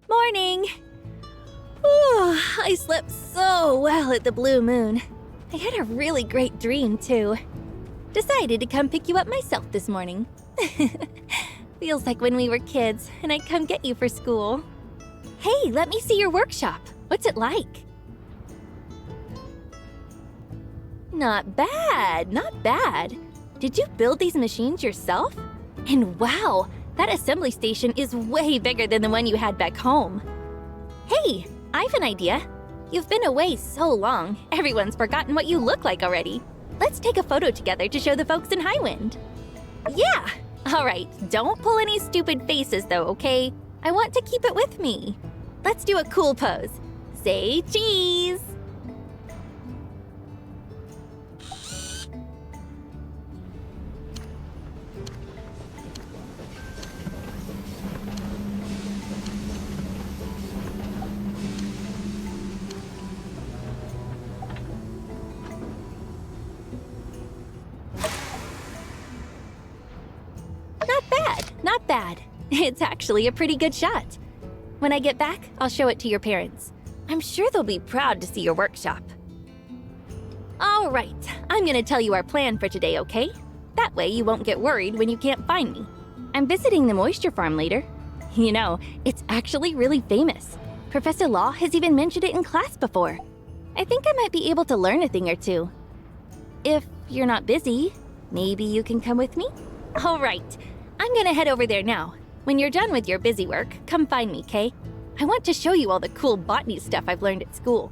Morning! Ooh, I slept so well at the Blue Moon. I had a really great dream, too. Decided to come pick you up myself this morning. Feels like when we were kids, and I'd come get you for school. Hey, let me see your workshop. What's it like? Not bad, not bad. Did you build these machines yourself? And wow, that assembly station is way bigger than the one you had back home. Hey, I've an idea. You've been away so long, everyone's forgotten what you look like already. Let's take a photo together to show the folks in Highwind. Yeah! All right, don't pull any stupid faces though, okay? I want to keep it with me. Let's do a cool pose. Say cheese! Not bad. It's actually a pretty good shot. When I get back, I'll show it to your parents. I'm sure they'll be proud to see your workshop. All right, I'm gonna tell you our plan for today, okay? That way you won't get worried when you can't find me. I'm visiting the moisture farm later. You know, it's actually really famous. Professor Law has even mentioned it in class before. I think I might be able to learn a thing or two. If you're not busy, maybe you can come with me? All right. I'm gonna head over there now. When you're done with your busy work, come find me, Kay? I want to show you all the cool botany stuff I've learned at school.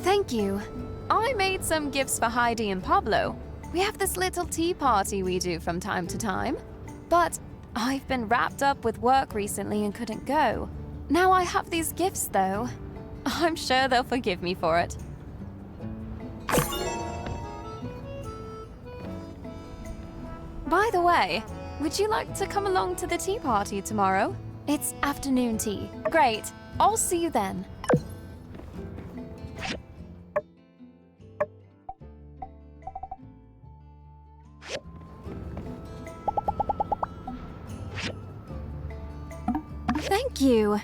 Thank you. I made some gifts for Heidi and Pablo. We have this little tea party we do from time to time. But I've been wrapped up with work recently and couldn't go. Now I have these gifts, though. I'm sure they'll forgive me for it. By the way, would you like to come along to the tea party tomorrow? It's afternoon tea. Great. I'll see you then. Thank you.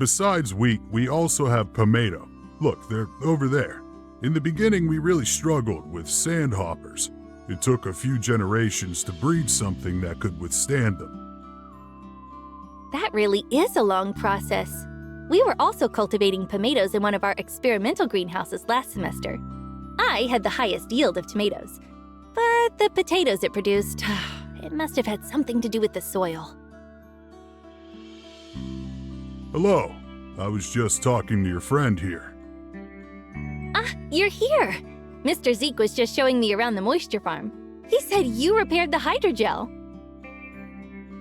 Besides wheat, we also have pomato. Look, they're over there. In the beginning, we really struggled with sandhoppers. It took a few generations to breed something that could withstand them. That really is a long process. We were also cultivating tomatoes in one of our experimental greenhouses last semester. I had the highest yield of tomatoes, but the potatoes it produced, it must have had something to do with the soil. Hello, I was just talking to your friend here. Ah, you're here! Mr. Zeke was just showing me around the moisture farm. He said you repaired the hydrogel.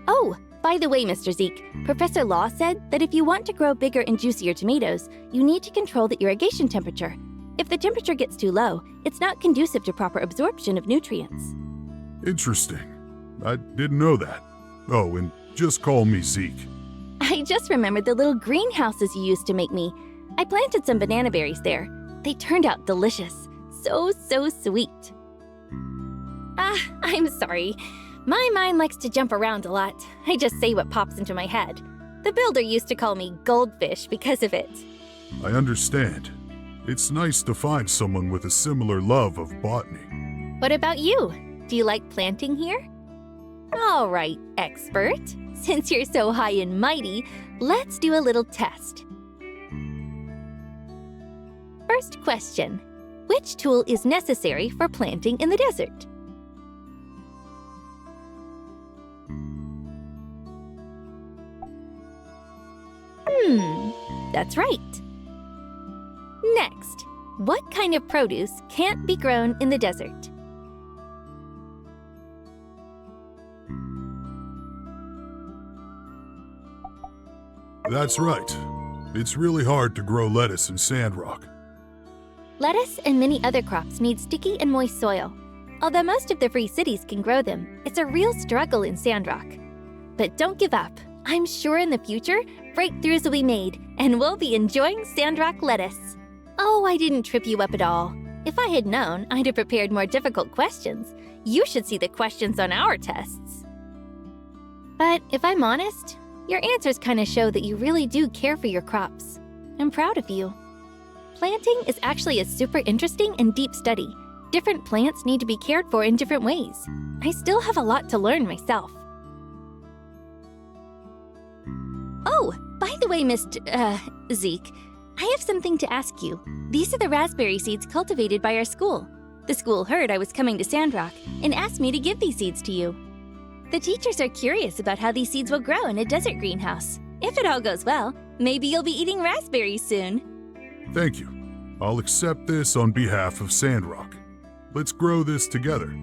Oh, by the way, Mr. Zeke, Professor Law said that if you want to grow bigger and juicier tomatoes, you need to control the irrigation temperature. If the temperature gets too low, it's not conducive to proper absorption of nutrients. Interesting. I didn't know that. Oh, and just call me Zeke. I just remembered the little greenhouses you used to make me. I planted some banana berries there. They turned out delicious. So sweet. I'm sorry. My mind likes to jump around a lot. I just say what pops into my head. The builder used to call me Goldfish because of it. I understand. It's nice to find someone with a similar love of botany. What about you? Do you like planting here? All right, expert. Since you're so high and mighty, let's do a little test. First question. Which tool is necessary for planting in the desert? That's right. Next, what kind of produce can't be grown in the desert? That's right. It's really hard to grow lettuce in Sandrock. Lettuce and many other crops need sticky and moist soil. Although most of the free cities can grow them, it's a real struggle in Sandrock. But don't give up. I'm sure in the future, breakthroughs will be made, and we'll be enjoying Sandrock lettuce. Oh, I didn't trip you up at all. If I had known, I'd have prepared more difficult questions. You should see the questions on our tests. But if I'm honest, Your answers kind of show that you really do care for your crops. I'm proud of you. Planting is actually a super interesting and deep study. Different plants need to be cared for in different ways. I still have a lot to learn myself. Oh, by the way, Zeke, I have something to ask you. These are the raspberry seeds cultivated by our school. The school heard I was coming to Sandrock and asked me to give these seeds to you. The teachers are curious about how these seeds will grow in a desert greenhouse. If it all goes well, maybe you'll be eating raspberries soon. Thank you. I'll accept this on behalf of Sandrock. Let's grow this together.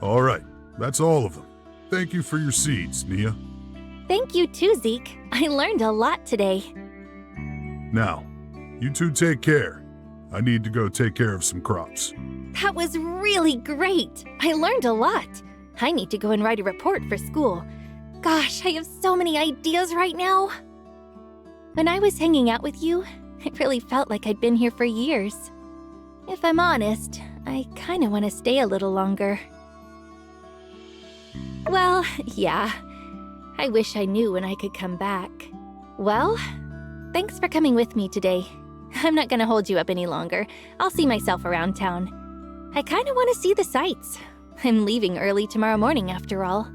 All right, that's all of them. Thank you for your seeds, Nia. Thank you too, Zeke. I learned a lot today. Now, you two take care. I need to go take care of some crops. That was really great. I learned a lot. I need to go and write a report for school. Gosh, I have so many ideas right now. When I was hanging out with you, it really felt like I'd been here for years. If I'm honest, I kind of want to stay a little longer. Well, yeah. I wish I knew when I could come back. Well, thanks for coming with me today. I'm not gonna hold you up any longer. I'll see myself around town. I kinda wanna see the sights. I'm leaving early tomorrow morning after all.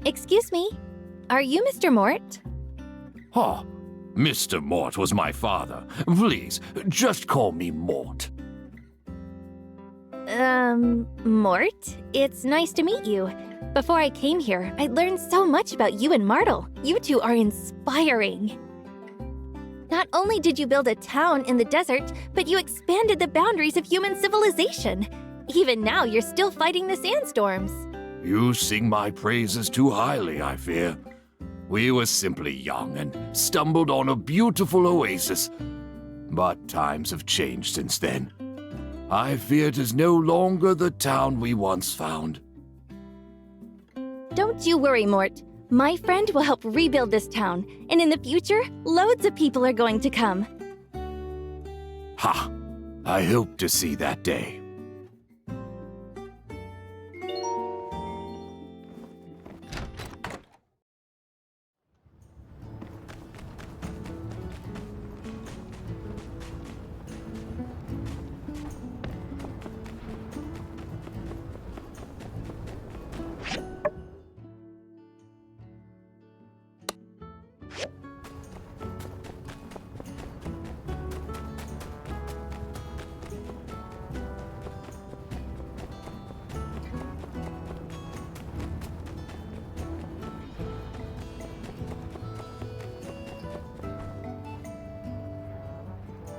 Excuse me, are you Mr. Mort? Oh, Mr. Mort was my father. Please, just call me Mort. Mort? It's nice to meet you. Before I came here, I learned so much about you and Martle. You two are inspiring. Not only did you build a town in the desert, but you expanded the boundaries of human civilization. Even now, you're still fighting the sandstorms. You sing my praises too highly, I fear. We were simply young and stumbled on a beautiful oasis. But times have changed since then. I fear it is no longer the town we once found. Don't you worry, Mort. My friend will help rebuild this town, and in the future, loads of people are going to come. Ha! I hope to see that day.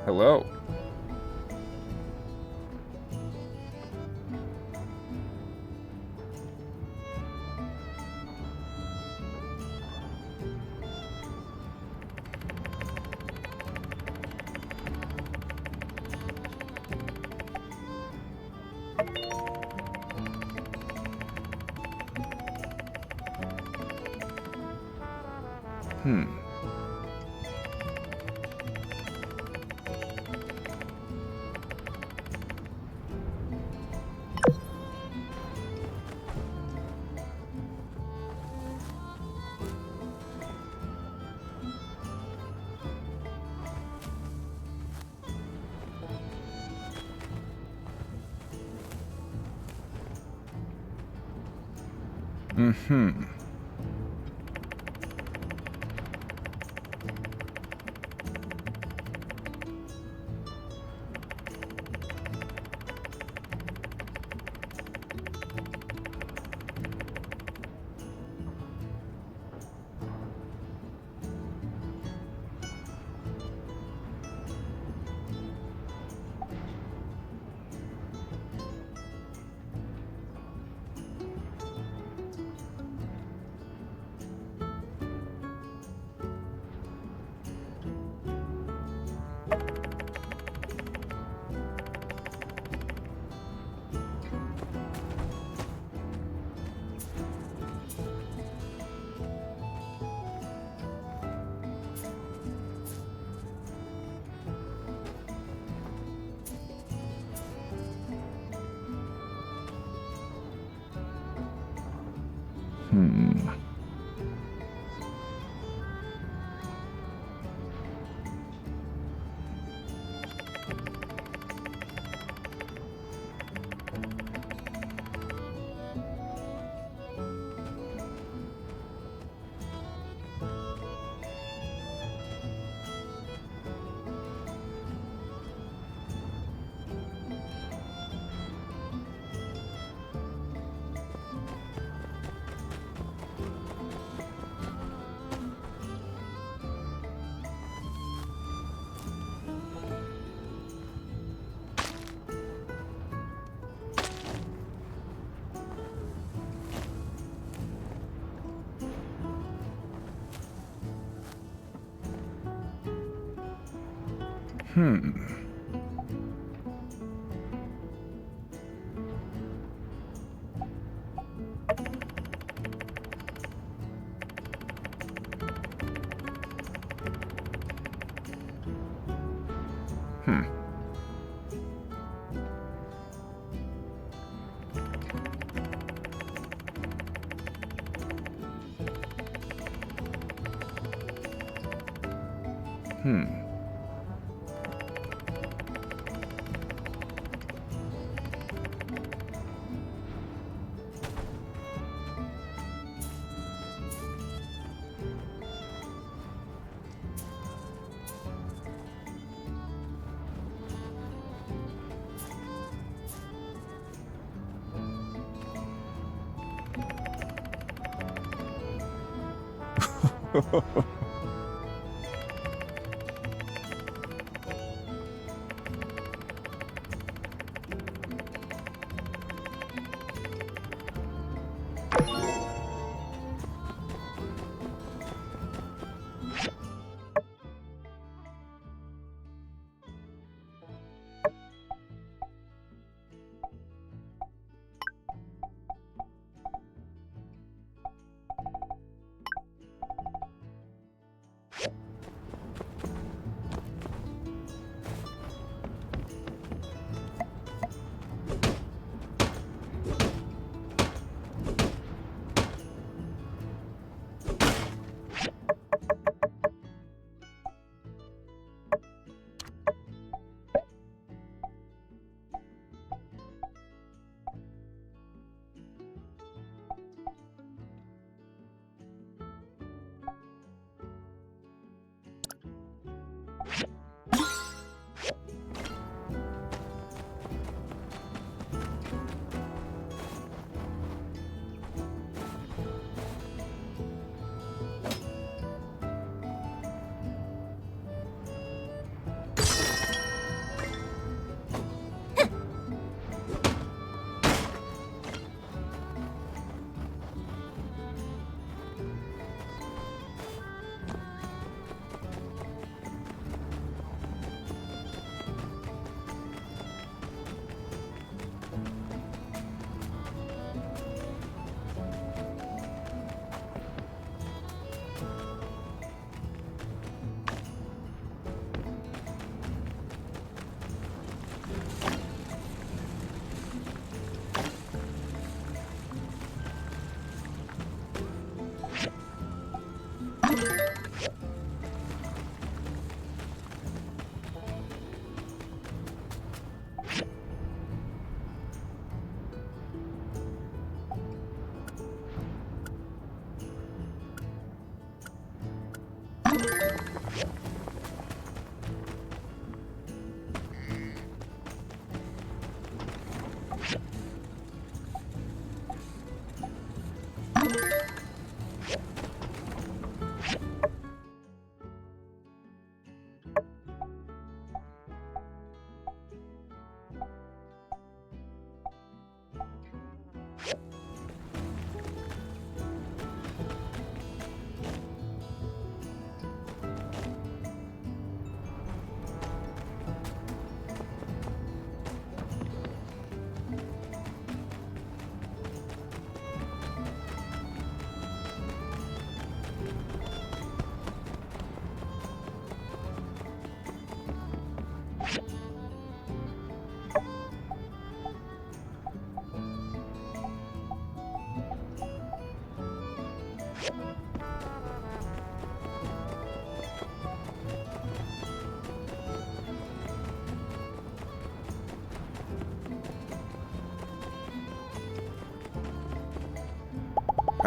Hello.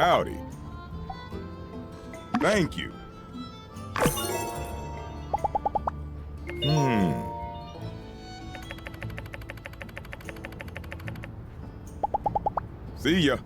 Howdy. Thank you. See ya.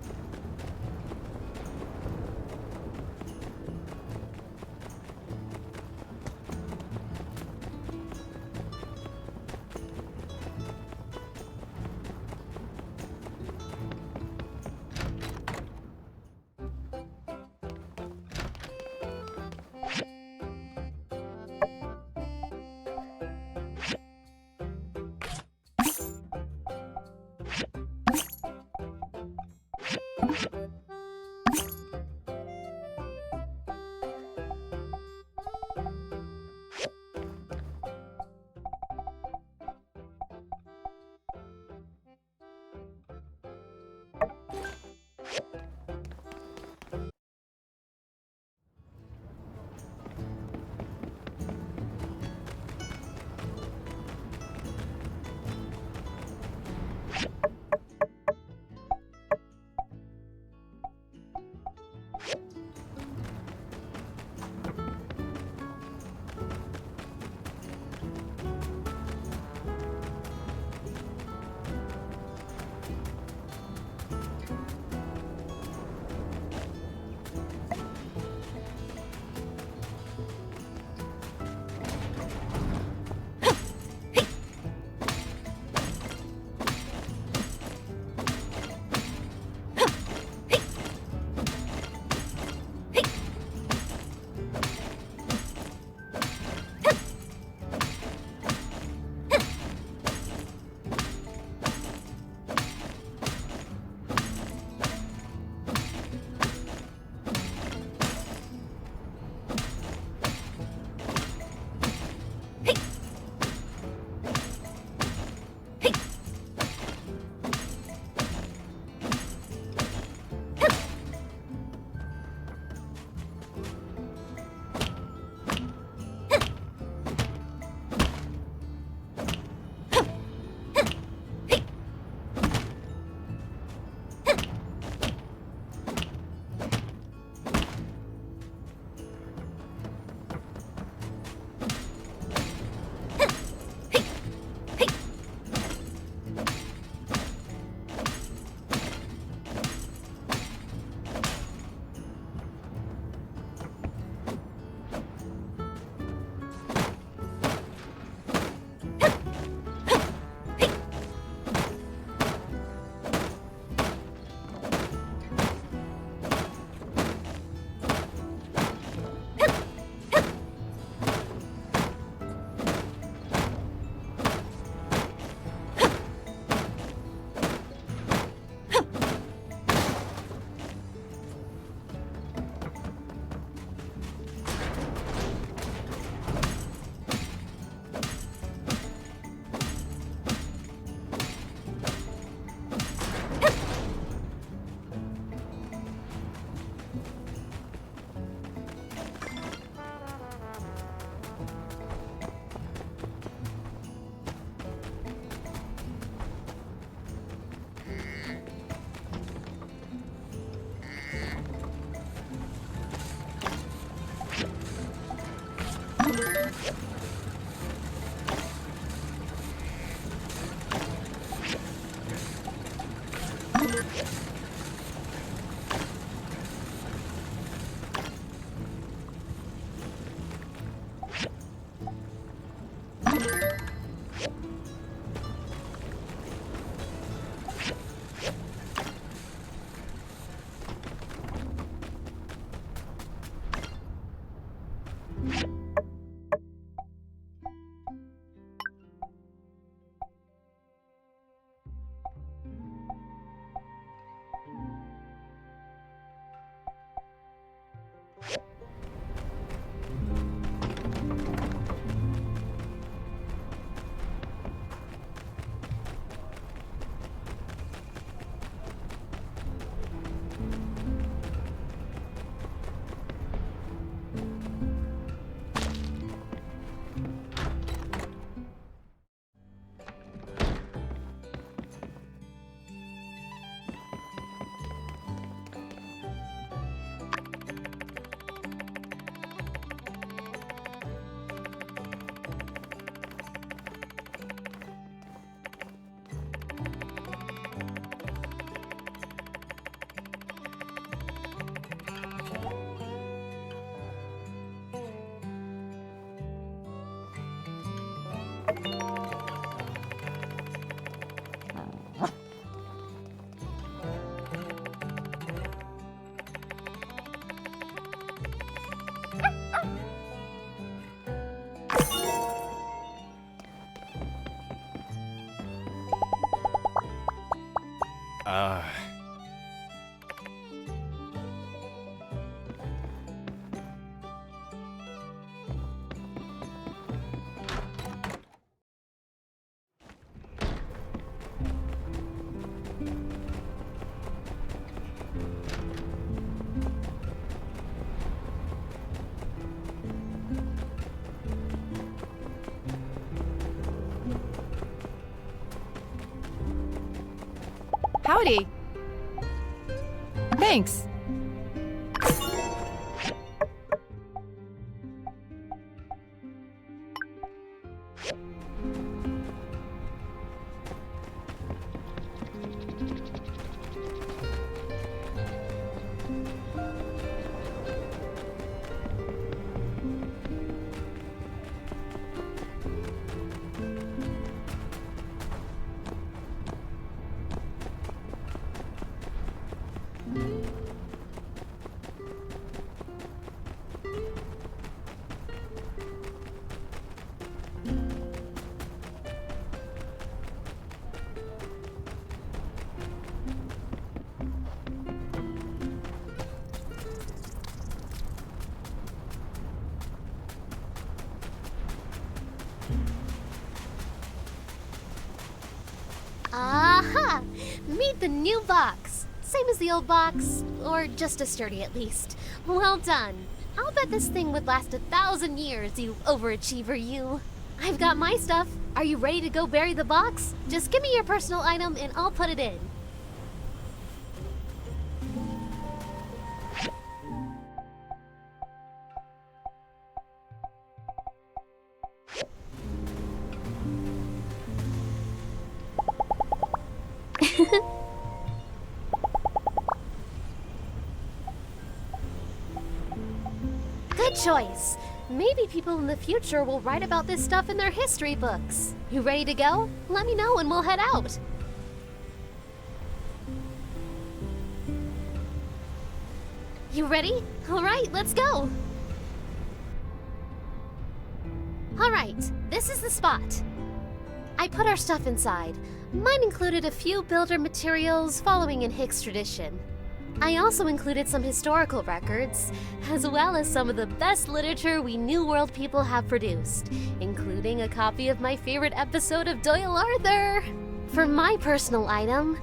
Howdy. Thanks. Aha! Meet the new box. Same as the old box, or just as sturdy at least. Well done. I'll bet this thing would last 1,000 years, you overachiever, you. I've got my stuff. Are you ready to go bury the box? Just give me your personal item and I'll put it in. Good choice. Maybe people in the future will write about this stuff in their history books. You ready to go? Let me know and we'll head out. You ready? All right, let's go. All right, this is the spot. I put our stuff inside. Mine included a few builder materials following in Hicks tradition. I also included some historical records, as well as some of the best literature we New World people have produced, including a copy of my favorite episode of Doyle Arthur. For my personal item,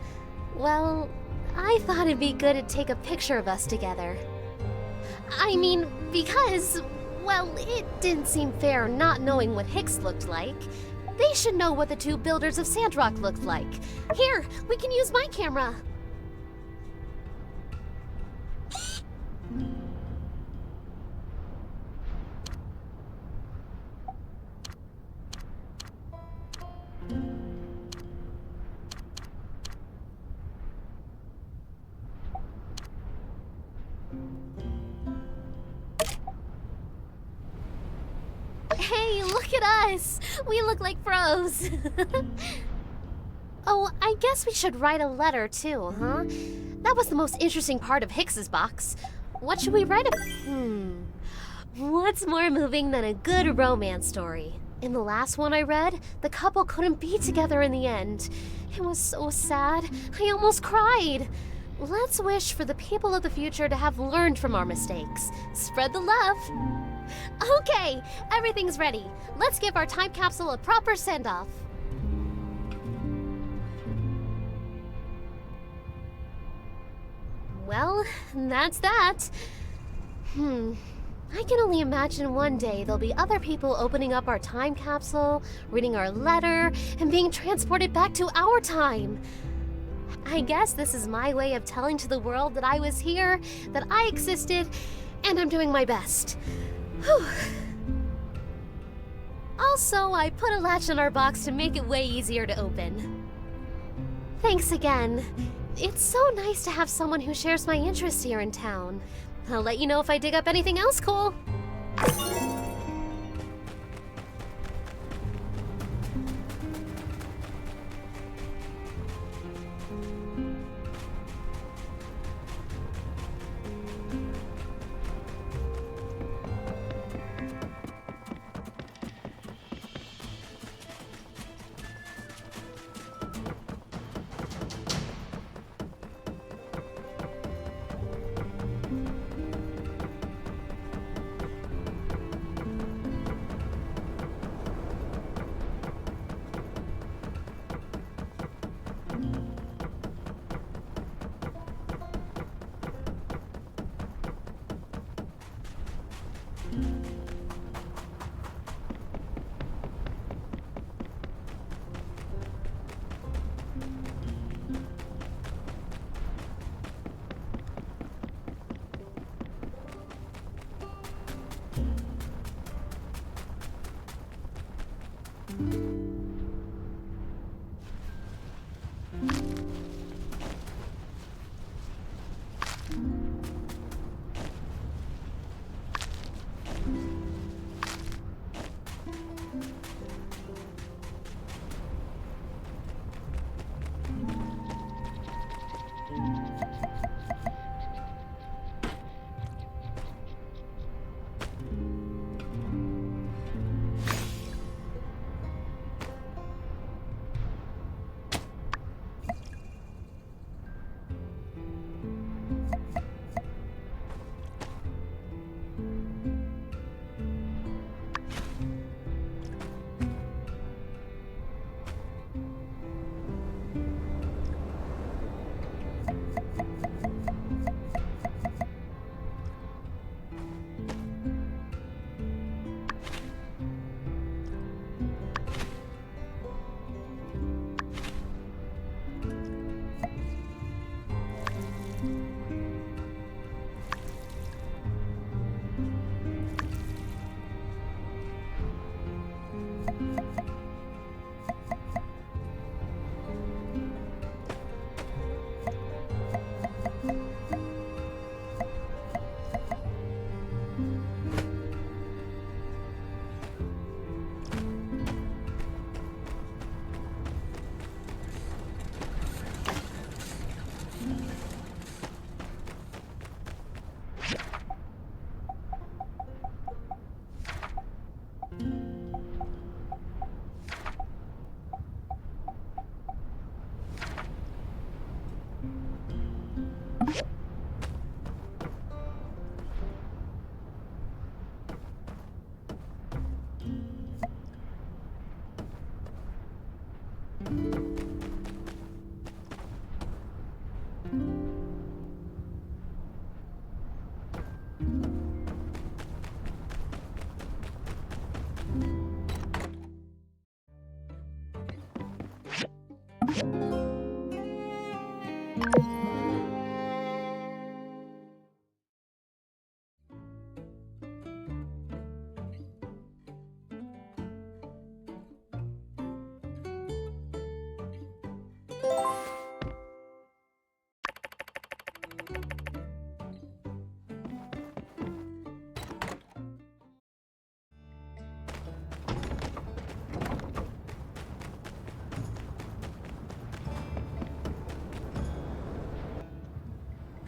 well, I thought it'd be good to take a picture of us together. I mean, because, well, it didn't seem fair not knowing what Hicks looked like. They should know what the two builders of Sandrock looked like. Here, we can use my camera. Hey, look at us! We look like pros! Oh, I guess we should write a letter too, huh? That was the most interesting part of Hicks's box. What should we write What's more moving than a good romance story? In the last one I read, the couple couldn't be together in the end. It was so sad. I almost cried. Let's wish for the people of the future to have learned from our mistakes. Spread the love. Okay, everything's ready. Let's give our time capsule a proper send-off. Well, that's that. I can only imagine one day there'll be other people opening up our time capsule, reading our letter, and being transported back to our time. I guess this is my way of telling to the world that I was here, that I existed, and I'm doing my best. Whew. Also, I put a latch on our box to make it way easier to open. Thanks again. It's so nice to have someone who shares my interests here in town. I'll let you know if I dig up anything else cool.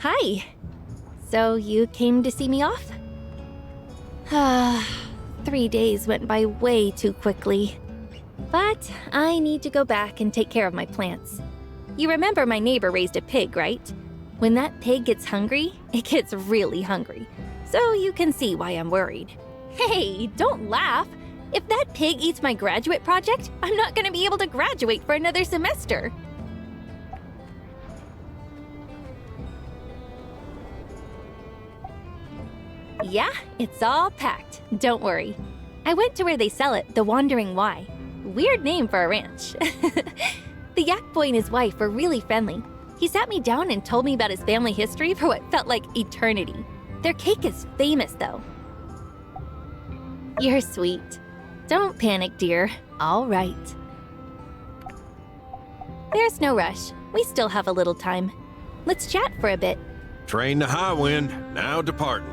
Hi. So you came to see me off? 3 days went by way too quickly. But I need to go back and take care of my plants. You remember my neighbor raised a pig, right? When that pig gets hungry, it gets really hungry. So you can see why I'm worried. Hey, don't laugh. If that pig eats my graduate project, I'm not going to be able to graduate for another semester. Yeah, it's all packed. Don't worry. I went to where they sell it, the Wandering Y. Weird name for a ranch. The yak boy and his wife were really friendly. He sat me down and told me about his family history for what felt like eternity. Their cake is famous, though. You're sweet. Don't panic, dear. All right. There's no rush. We still have a little time. Let's chat for a bit. Train to High Wind, now departing.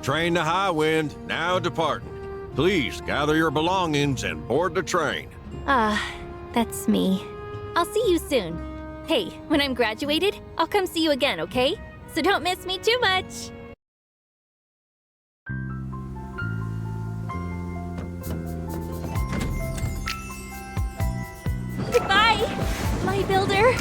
Train to High Wind, now departing. Please gather your belongings and board the train. That's me. I'll see you soon. Hey, when I'm graduated, I'll come see you again, okay? So don't miss me too much. Goodbye, my builder.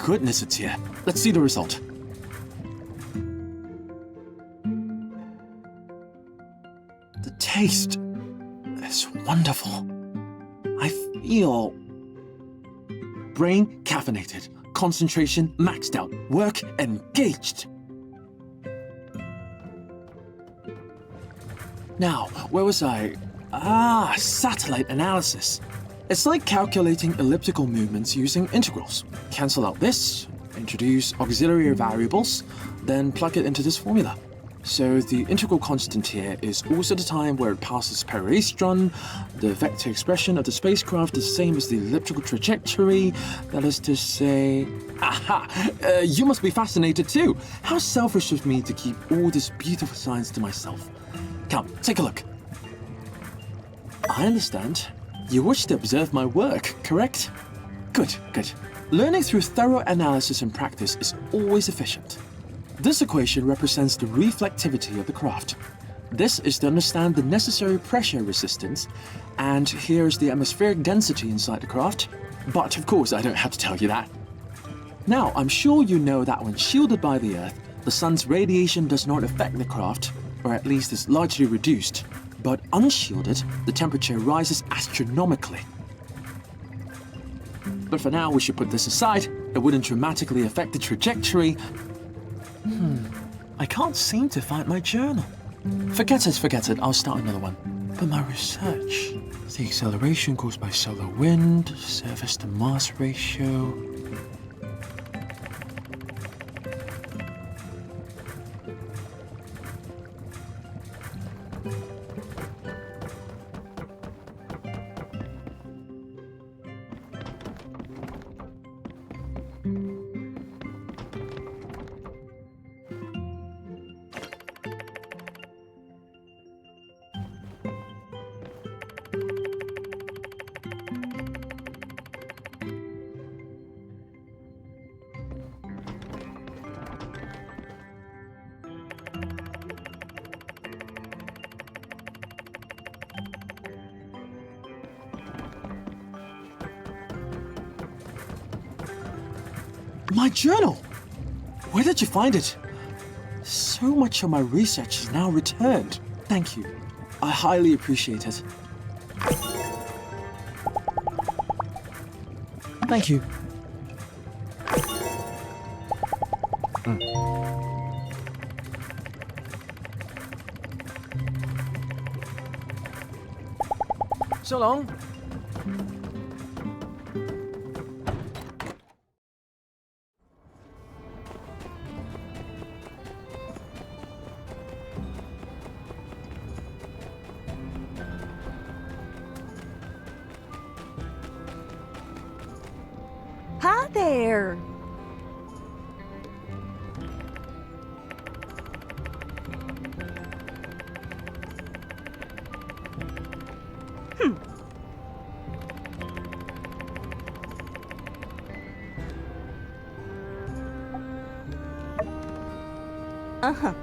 goodness, it's here. Let's see the result. The taste is wonderful. I feel brain caffeinated, concentration maxed out, work engaged. Now, where was I? Satellite analysis. It's like calculating elliptical movements using integrals. Cancel out this, introduce auxiliary variables, then plug it into this formula. So the integral constant here is also the time where it passes peristron. The vector expression of the spacecraft is the same as the elliptical trajectory. That is to say... you must be fascinated too. How selfish of me to keep all this beautiful science to myself. Come, take a look. I understand. You wish to observe my work, correct? Good, good. Learning through thorough analysis and practice is always efficient. This equation represents the reflectivity of the craft. This is to understand the necessary pressure resistance, and here's the atmospheric density inside the craft. But of course, I don't have to tell you that. Now, I'm sure you know that when shielded by the Earth, the sun's radiation does not affect the craft, or at least is largely reduced. But unshielded, the temperature rises astronomically. But for now, we should put this aside. It wouldn't dramatically affect the trajectory. I can't seem to find my journal. Forget it, I'll start another one. But my research, the acceleration caused by solar wind, surface to mass ratio. My journal! Where did you find it? So much of my research is now returned. Thank you. I highly appreciate it. Thank you. So long. Hi there! Uh-huh.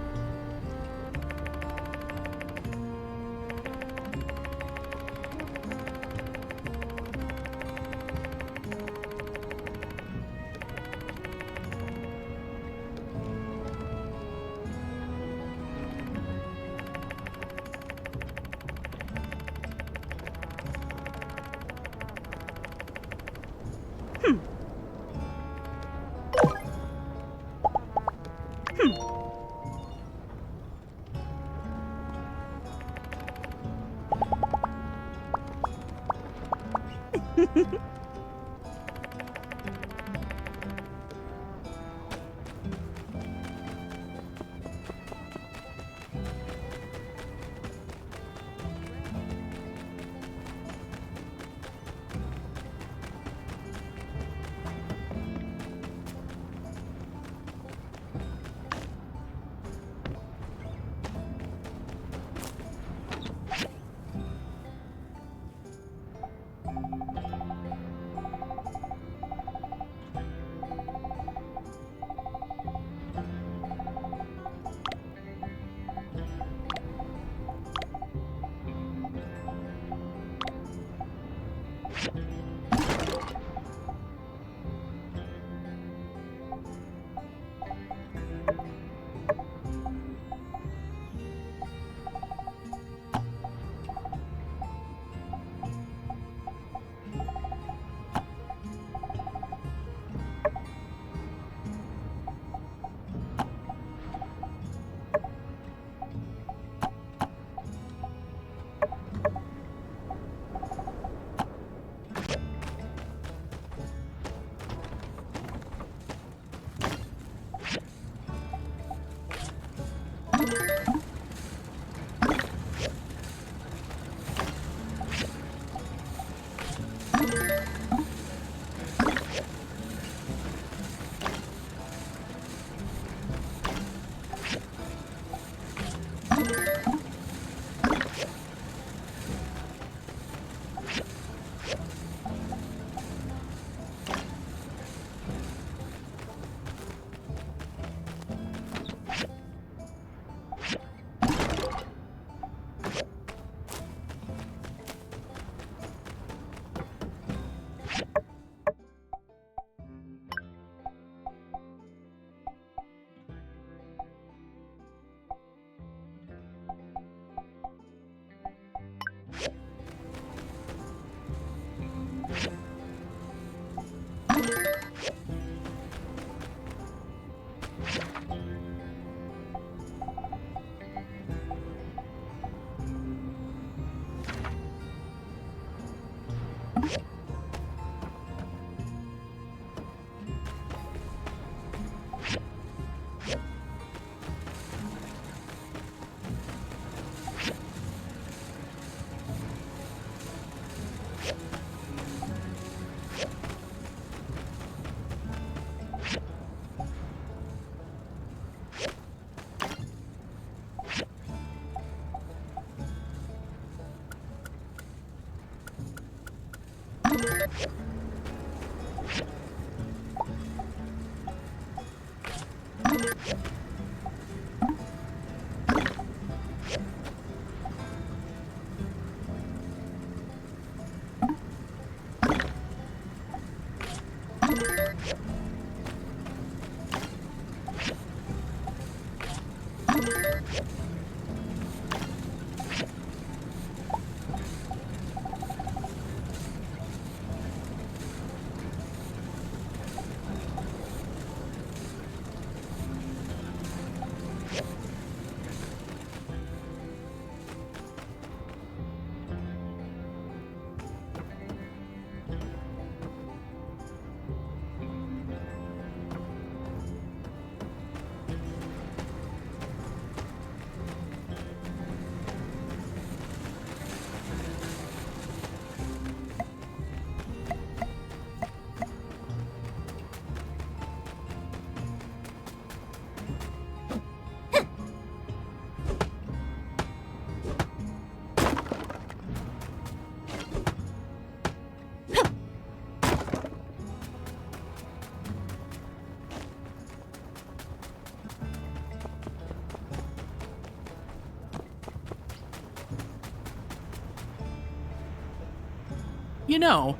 You know,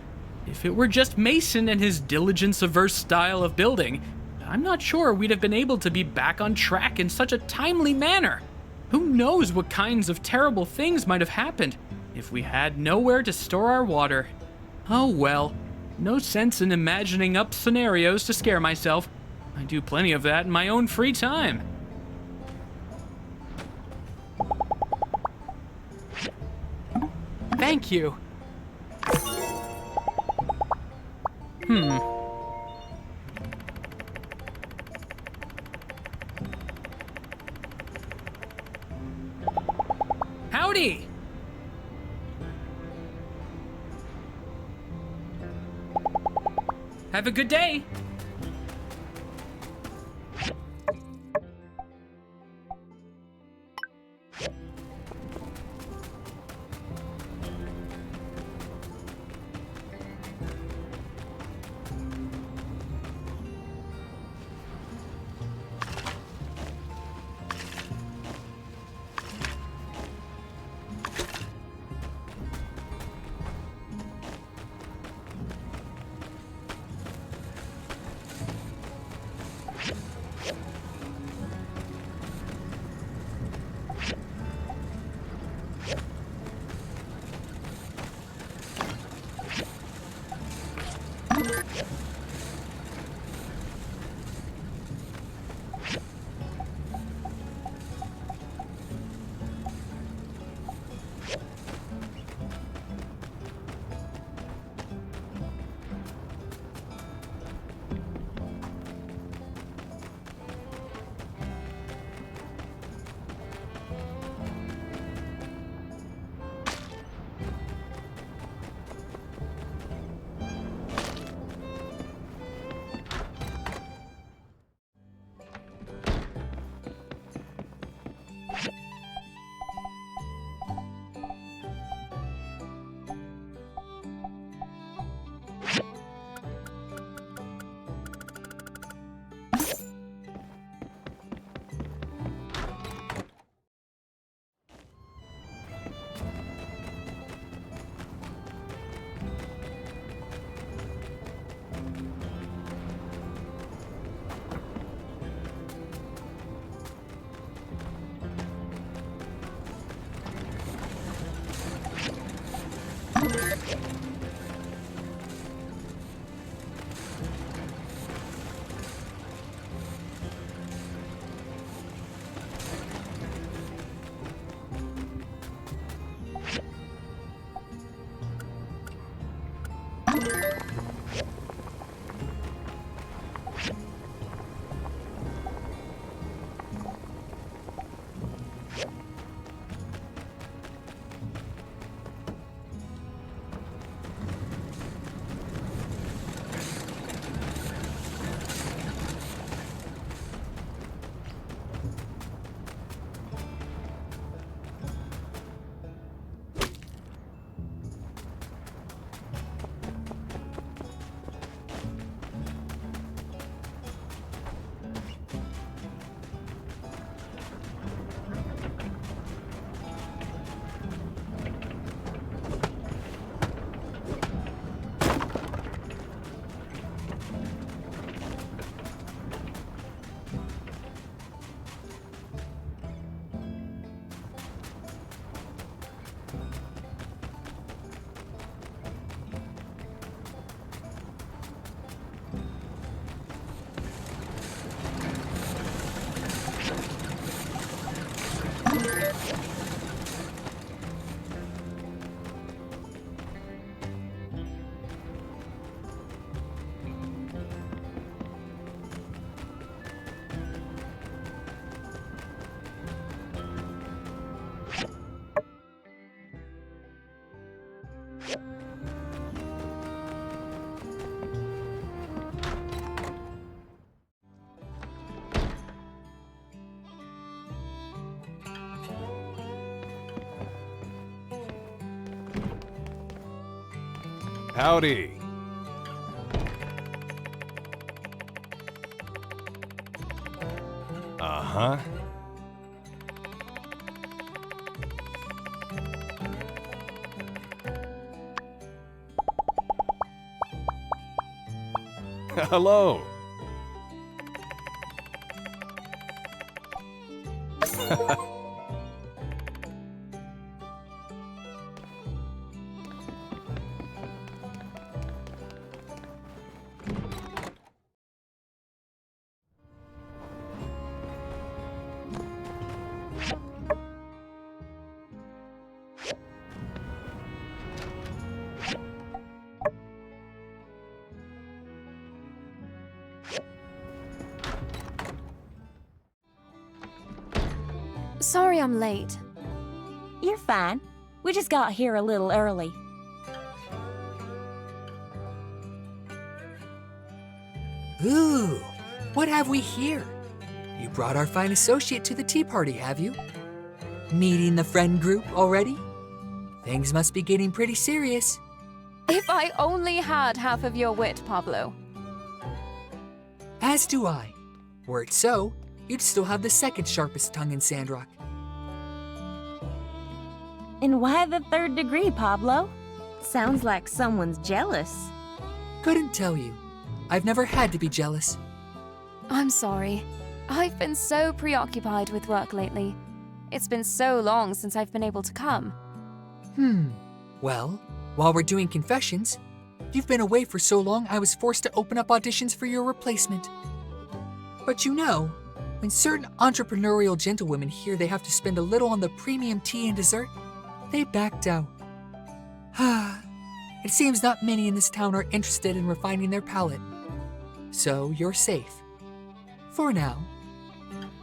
if it were just Mason and his diligence-averse style of building, I'm not sure we'd have been able to be back on track in such a timely manner. Who knows what kinds of terrible things might have happened if we had nowhere to store our water. Oh well, no sense in imagining up scenarios to scare myself. I do plenty of that in my own free time. Thank you. Howdy! Have a good day! Howdy. Uh-huh. Hello. Sorry I'm late. You're fine. We just got here a little early. Ooh, what have we here? You brought our fine associate to the tea party, have you? Meeting the friend group already? Things must be getting pretty serious. If I only had half of your wit, Pablo. As do I. Were it so, you'd still have the second sharpest tongue in Sandrock. And why the third degree, Pablo? Sounds like someone's jealous. Couldn't tell you. I've never had to be jealous. I'm sorry. I've been so preoccupied with work lately. It's been so long since I've been able to come. Well, while we're doing confessions, you've been away for so long I was forced to open up auditions for your replacement. But you know, when certain entrepreneurial gentlewomen hear they have to spend a little on the premium tea and dessert, they backed out. It seems not many in this town are interested in refining their palate. So you're safe. For now.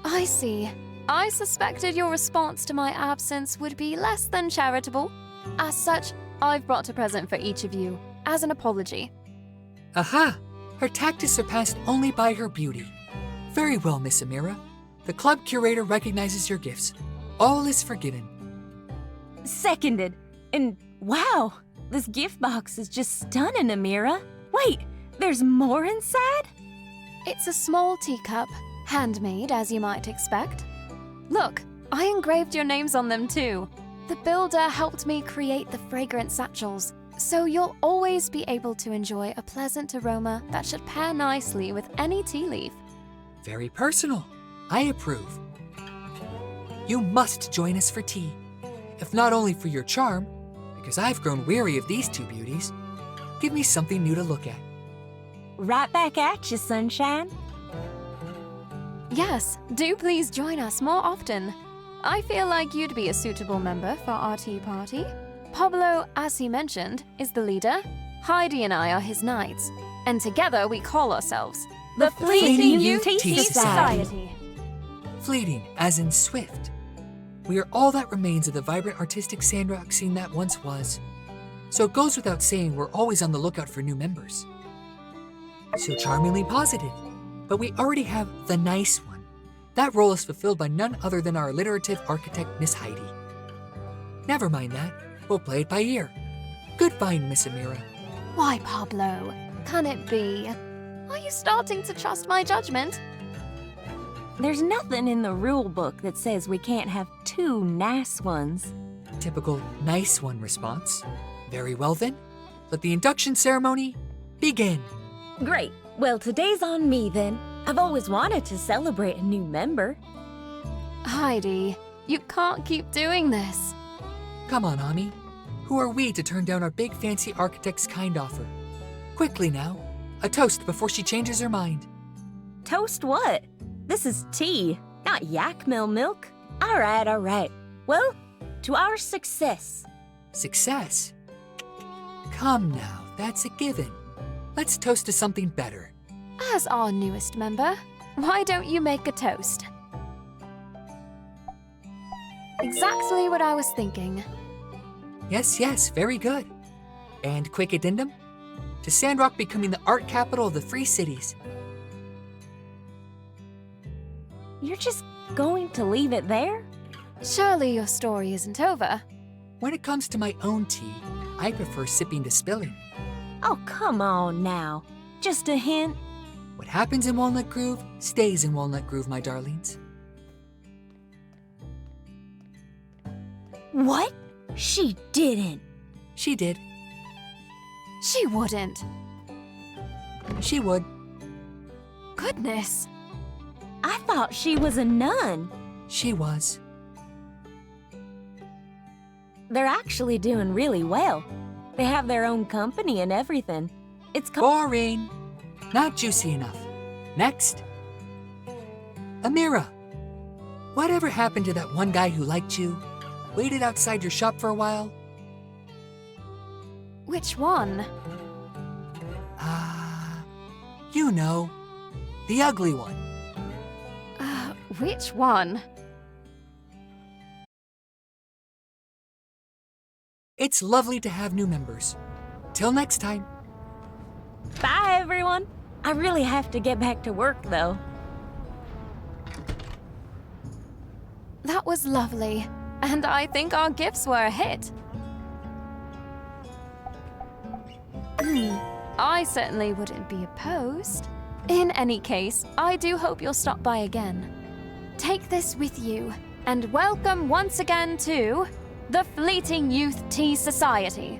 I see. I suspected your response to my absence would be less than charitable. As such, I've brought a present for each of you, as an apology. Aha! Her tact is surpassed only by her beauty. Very well, Miss Amira. The club curator recognizes your gifts. All is forgiven. Seconded. And wow, this gift box is just stunning, Amira. Wait, there's more inside? It's a small teacup, handmade as you might expect. Look, I engraved your names on them too. The builder helped me create the fragrant satchels, so you'll always be able to enjoy a pleasant aroma that should pair nicely with any tea leaf. Very personal. I approve. You must join us for tea. If not only for your charm, because I've grown weary of these two beauties. Give me something new to look at. Right back at you, Sunshine. Yes, do please join us more often. I feel like you'd be a suitable member for our tea party. Pablo, as he mentioned, is the leader. Heidi and I are his knights. And together we call ourselves The Fleeting Youth Tea Tea Society. Fleeting, as in swift. We are all that remains of the vibrant artistic Sandrock scene that once was. So it goes without saying we're always on the lookout for new members. So charmingly positive. But we already have the nice one. That role is fulfilled by none other than our alliterative architect, Miss Heidi. Never mind that. We'll play it by ear. Goodbye, Miss Amira. Why, Pablo? Can it be? Are you starting to trust my judgment? There's nothing in the rule book that says we can't have two nice ones. Typical nice one response. Very well then. Let the induction ceremony begin. Great. Well, today's on me then. I've always wanted to celebrate a new member. Heidi, you can't keep doing this. Come on, Ami. Who are we to turn down our big fancy architect's kind offer? Quickly now. A toast before she changes her mind. Toast what? This is tea, not yak mill milk. All right. Well, to our success. Success? Come now, that's a given. Let's toast to something better. As our newest member, why don't you make a toast? Exactly what I was thinking. Yes, very good. And quick addendum? To Sandrock becoming the art capital of the Free Cities. You're just going to leave it there? Surely your story isn't over. When it comes to my own tea, I prefer sipping to spilling. Oh, come on now. Just a hint. What happens in Walnut Grove stays in Walnut Grove, my darlings. What? She didn't. She did. She wouldn't. She would. Goodness. I thought she was a nun. She was. They're actually doing really well. They have their own company and everything. It's called... Boring. Not juicy enough. Next. Amira. Whatever happened to that one guy who liked you? Waited outside your shop for a while? Which one? You know. The ugly one. Which one? It's lovely to have new members. Till next time. Bye, everyone. I really have to get back to work, though. That was lovely. And I think our gifts were a hit. I certainly wouldn't be opposed. In any case, I do hope you'll stop by again. Take this with you, and welcome once again to the Fleeting Youth Tea Society.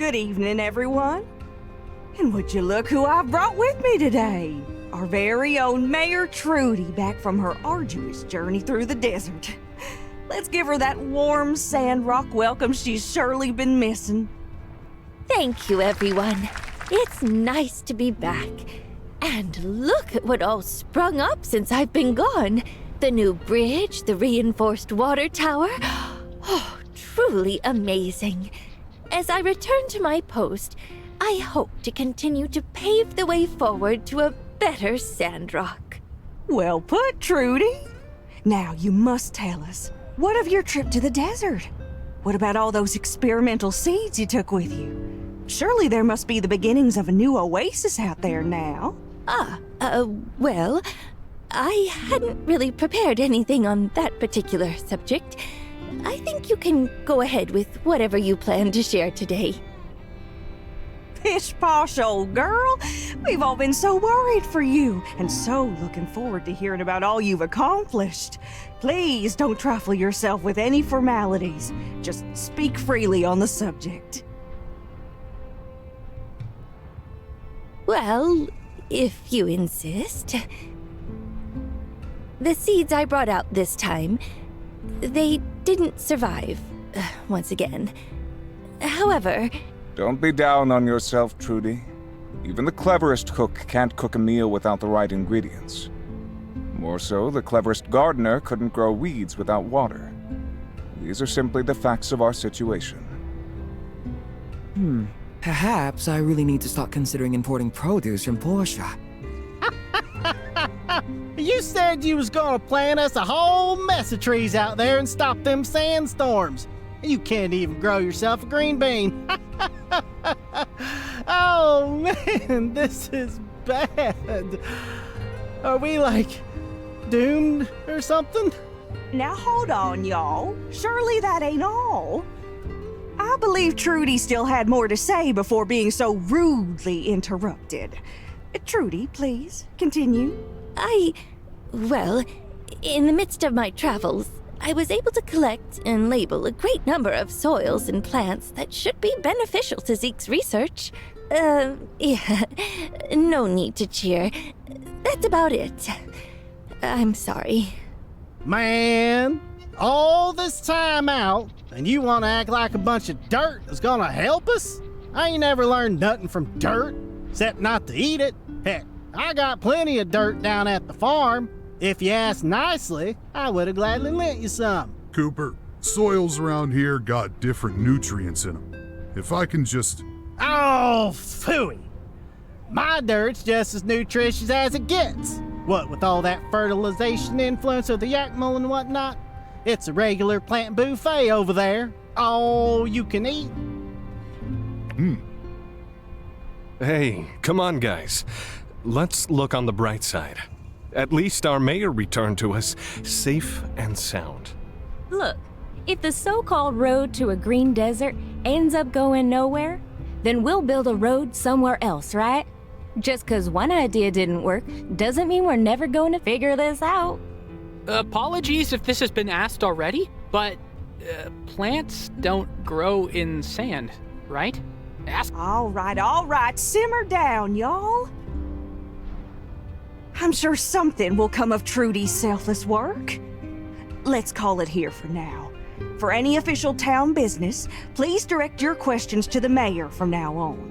Good evening, everyone. And would you look who I've brought with me today? Our very own Mayor Trudy, back from her arduous journey through the desert. Let's give her that warm Sandrock welcome she's surely been missing. Thank you, everyone. It's nice to be back. And look at what all sprung up since I've been gone. The new bridge, the reinforced water tower. Oh, truly amazing. As I return to my post, I hope to continue to pave the way forward to a better Sandrock. Well put, Trudy. Now you must tell us, what of your trip to the desert? What about all those experimental seeds you took with you? Surely there must be the beginnings of a new oasis out there now. Well, I hadn't really prepared anything on that particular subject. I think you can go ahead with whatever you plan to share today. Pish posh, old girl. We've all been so worried for you, and so looking forward to hearing about all you've accomplished. Please don't trifle yourself with any formalities. Just speak freely on the subject. Well, if you insist. The seeds I brought out this time, they didn't survive, once again. However... Don't be down on yourself, Trudy. Even the cleverest cook can't cook a meal without the right ingredients. More so, the cleverest gardener couldn't grow weeds without water. These are simply the facts of our situation. Perhaps I really need to start considering importing produce from Portia. You said you was gonna plant us a whole mess of trees out there and stop them sandstorms. You can't even grow yourself a green bean. Oh man, this is bad. Are we like doomed or something? Now hold on, y'all. Surely that ain't all. I believe Trudy still had more to say before being so rudely interrupted. Trudy, please, continue. Well, in the midst of my travels, I was able to collect and label a great number of soils and plants that should be beneficial to Zeke's research. Yeah, no need to cheer. That's about it. I'm sorry. Man, all this time out, and you want to act like a bunch of dirt is gonna help us? I ain't never learned nothing from dirt, except not to eat it. Heck, I got plenty of dirt down at the farm. If you asked nicely, I would have gladly lent you some. Cooper, soils around here got different nutrients in them. If I can just... Oh, phooey. My dirt's just as nutritious as it gets. What with all that fertilization influence of the Yakmel and whatnot? It's a regular plant buffet over there. All you can eat. Hey, come on, guys. Let's look on the bright side. At least our mayor returned to us safe and sound. Look, if the so-called road to a green desert ends up going nowhere, then we'll build a road somewhere else, right? Just 'cause one idea didn't work doesn't mean we're never going to figure this out. Apologies if this has been asked already, but plants don't grow in sand, right? All right, simmer down, y'all. I'm sure something will come of Trudy's selfless work. Let's call it here for now. For any official town business, please direct your questions to the mayor from now on.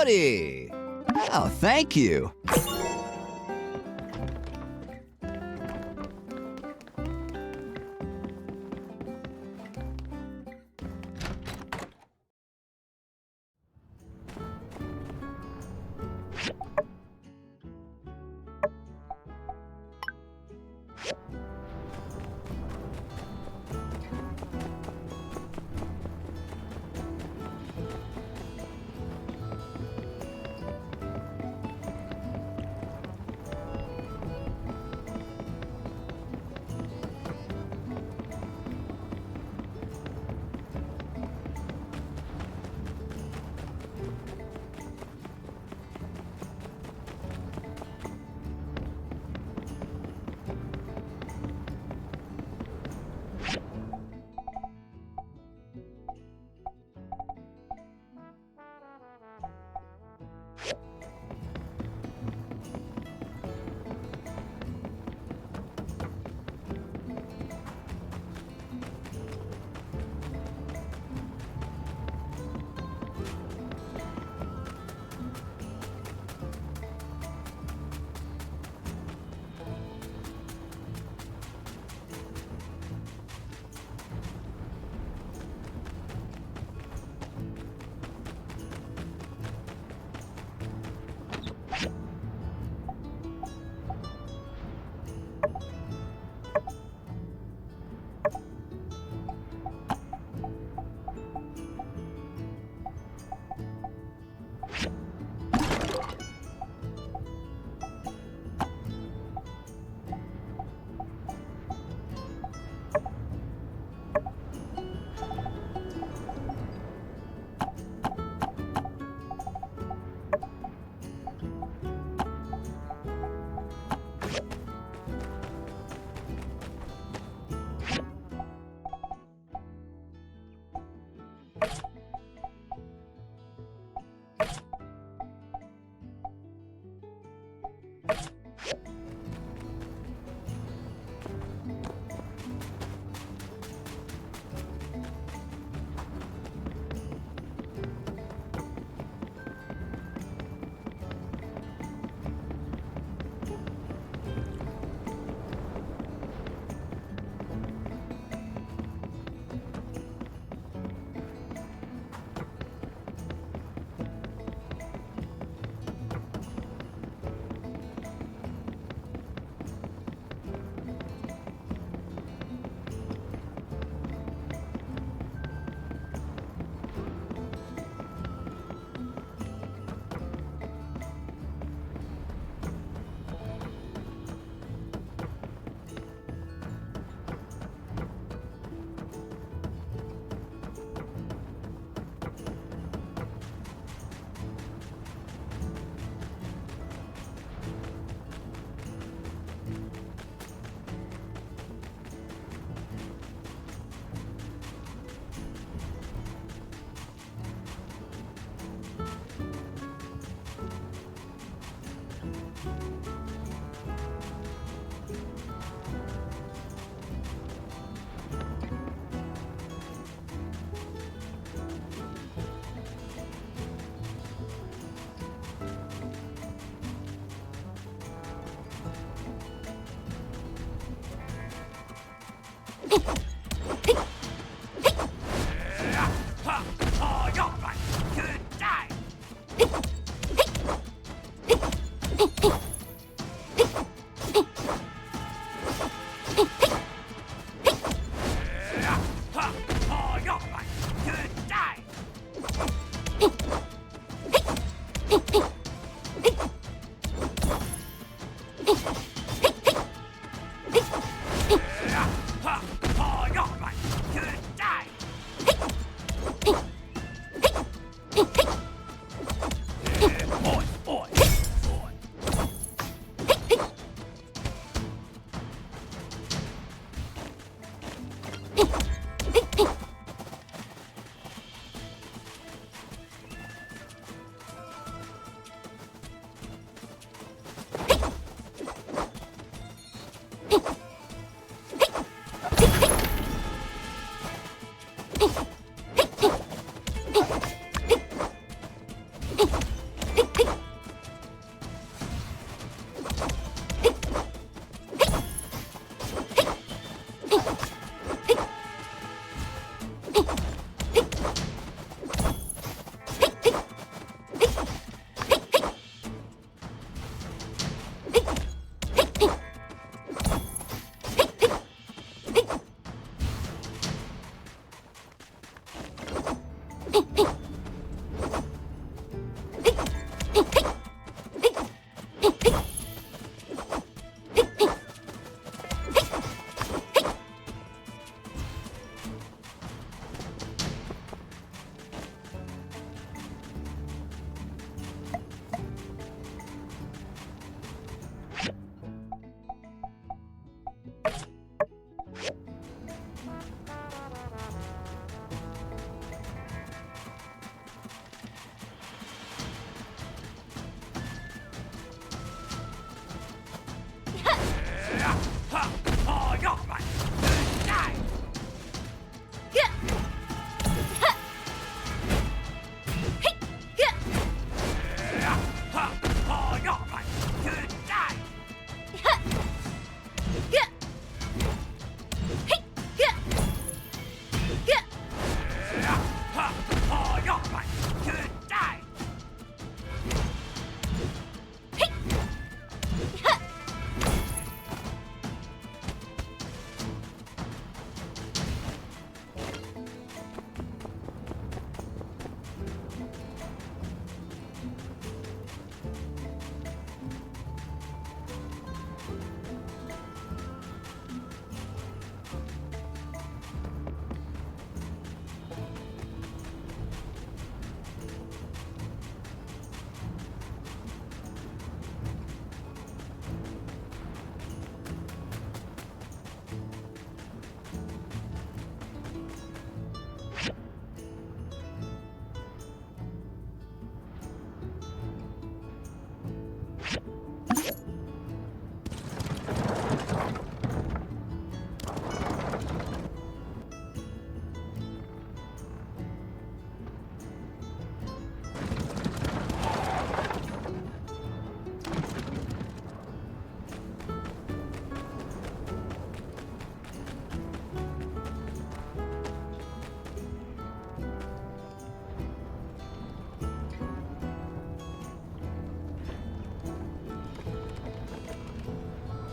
Howdy! Oh, thank you.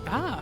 Ah.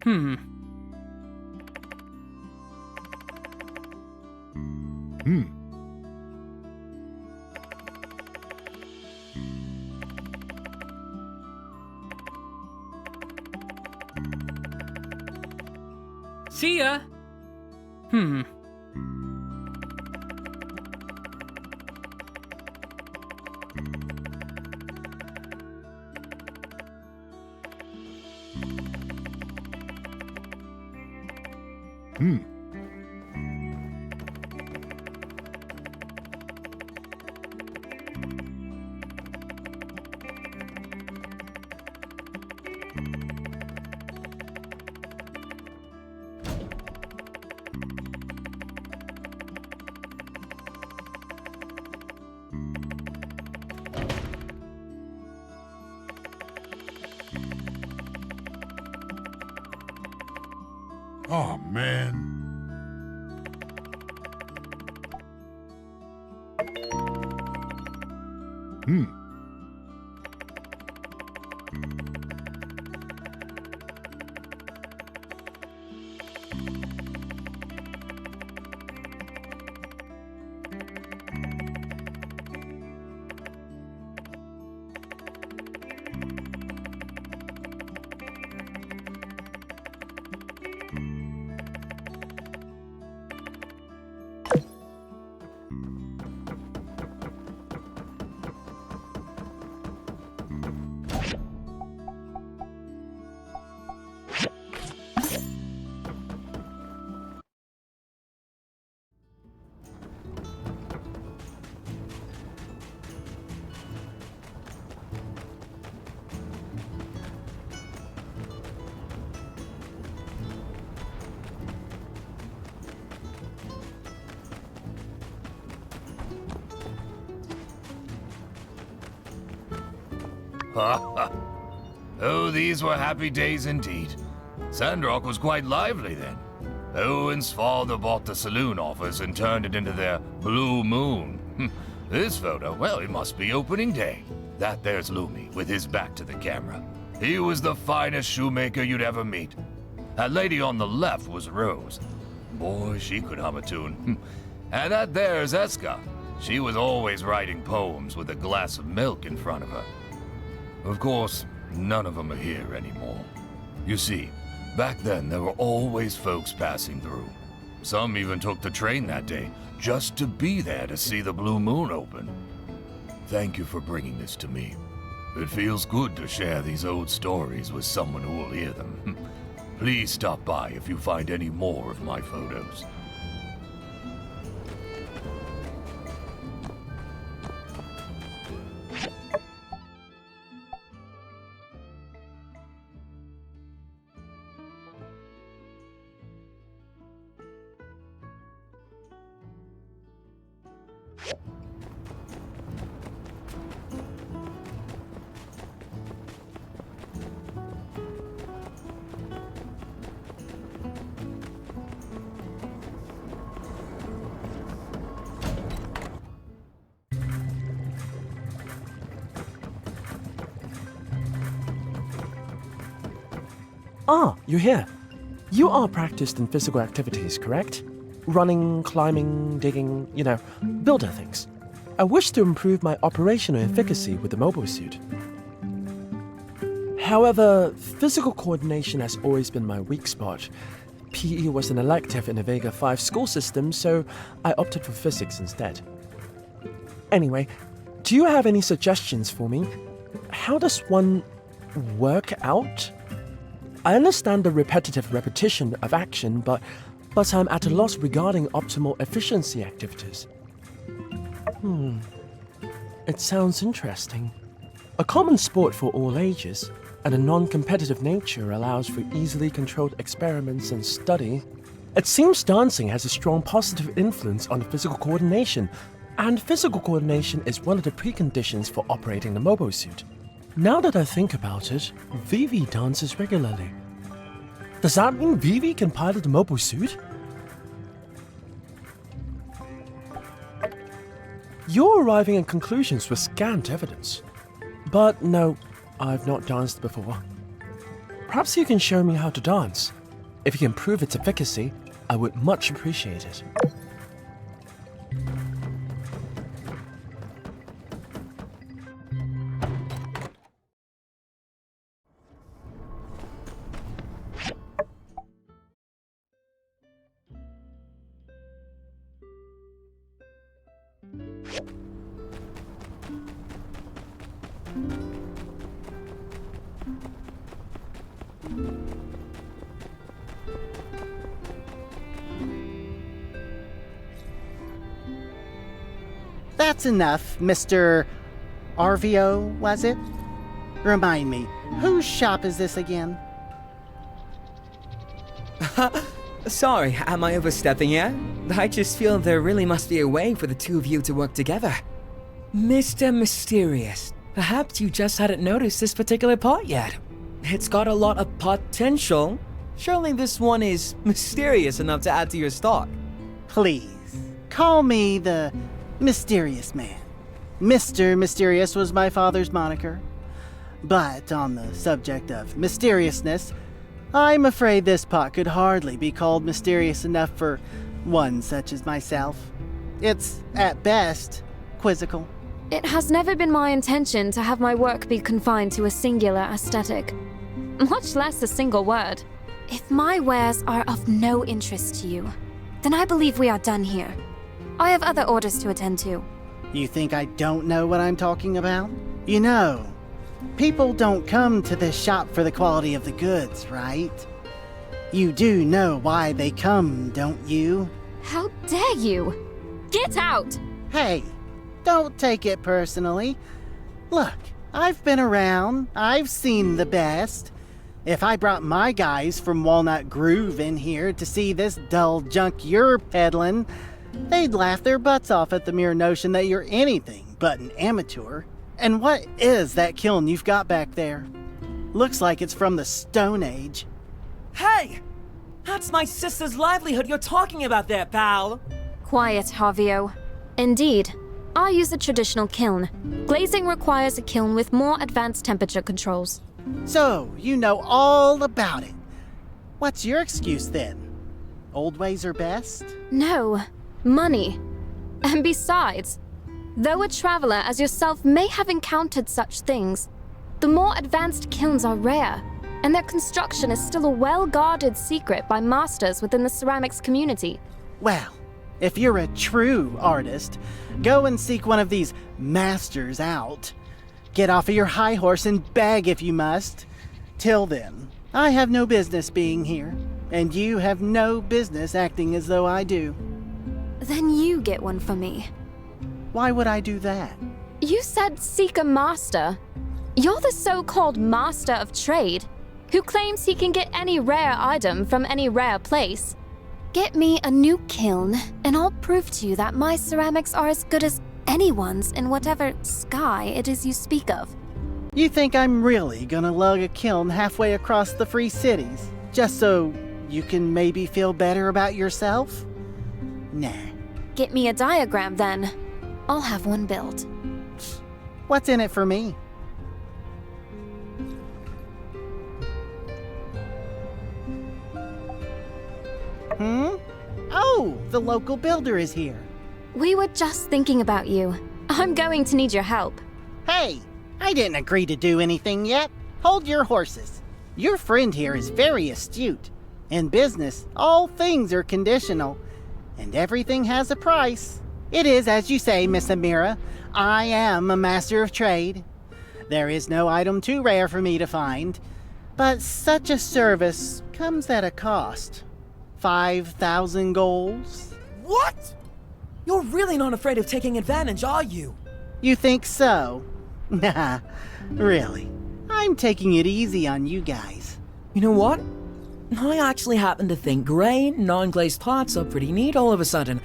Hmm. See ya. Hmm. Oh, man. Oh, these were happy days indeed. Sandrock was quite lively then. Owen's father bought the saloon office and turned it into their Blue Moon. This photo, well, it must be opening day. That there's Lumi, with his back to the camera. He was the finest shoemaker you'd ever meet. That lady on the left was Rose. Boy, she could hum a tune. And that there's Eska. She was always writing poems with a glass of milk in front of her. Of course, none of them are here anymore. You see, back then there were always folks passing through. Some even took the train that day just to be there to see the Blue Moon open. Thank you for bringing this to me. It feels good to share these old stories with someone who will hear them. Please stop by if you find any more of my photos. Ah, you're here. You are practiced in physical activities, correct? Running, climbing, digging, builder things. I wish to improve my operational efficacy with the mobile suit. However, physical coordination has always been my weak spot. PE was an elective in the Vega 5 school system, so I opted for physics instead. Anyway, do you have any suggestions for me? How does one work out? I understand the repetitive repetition of action, but I'm at a loss regarding optimal efficiency activities. It sounds interesting. A common sport for all ages, and a non-competitive nature allows for easily controlled experiments and study. It seems dancing has a strong positive influence on physical coordination, and physical coordination is one of the preconditions for operating the mobile suit. Now that I think about it, Vivi dances regularly. Does that mean Vivi can pilot the mobile suit? You're arriving at conclusions with scant evidence. But no, I've not danced before. Perhaps you can show me how to dance. If you can prove its efficacy, I would much appreciate it. That's enough, Mr. Arvio, was it? Remind me, whose shop is this again? Sorry, am I overstepping yet? I just feel there really must be a way for the two of you to work together. Mr. Mysterious, perhaps you just hadn't noticed this particular pot yet. It's got a lot of potential. Surely this one is mysterious enough to add to your stock. Please, call me the Mysterious Man. Mr. Mysterious was my father's moniker. But on the subject of mysteriousness, I'm afraid this pot could hardly be called mysterious enough for one such as myself. It's, at best, quizzical. It has never been my intention to have my work be confined to a singular aesthetic, much less a single word. If my wares are of no interest to you, then I believe we are done here. I have other orders to attend to. You think I don't know what I'm talking about? You know, people don't come to this shop for the quality of the goods, right? You do know why they come, don't you? How dare you! Get out! Hey, don't take it personally. Look, I've been around, I've seen the best. If I brought my guys from Walnut Groove in here to see this dull junk you're peddling, they'd laugh their butts off at the mere notion that you're anything but an amateur. And what is that kiln you've got back there? Looks like it's from the Stone Age. Hey! That's my sister's livelihood you're talking about there, pal! Quiet, Harvio. Indeed, I use a traditional kiln. Glazing requires a kiln with more advanced temperature controls. So, you know all about it. What's your excuse then? Old ways are best? No, money. And besides, though a traveler as yourself may have encountered such things, the more advanced kilns are rare, and their construction is still a well-guarded secret by masters within the ceramics community. Well, if you're a true artist, go and seek one of these masters out. Get off of your high horse and beg if you must. Till then, I have no business being here, and you have no business acting as though I do. Then you get one for me. Why would I do that? You said seek a master. You're the so-called master of trade, who claims he can get any rare item from any rare place. Get me a new kiln, and I'll prove to you that my ceramics are as good as anyone's in whatever sky it is you speak of. You think I'm really gonna lug a kiln halfway across the Free Cities, just so you can maybe feel better about yourself? Nah. Get me a diagram then. I'll have one built. What's in it for me? Oh, the local builder is here. We were just thinking about you. I'm going to need your help. Hey, I didn't agree to do anything yet. Hold your horses. Your friend here is very astute. In business, all things are conditional, and everything has a price. It is as you say, Miss Amira. I am a master of trade. There is no item too rare for me to find, but such a service comes at a cost. 5,000 golds? What? You're really not afraid of taking advantage, are you? You think so? Nah, really. I'm taking it easy on you guys. You know what? I actually happen to think grey, non-glazed pots are pretty neat all of a sudden.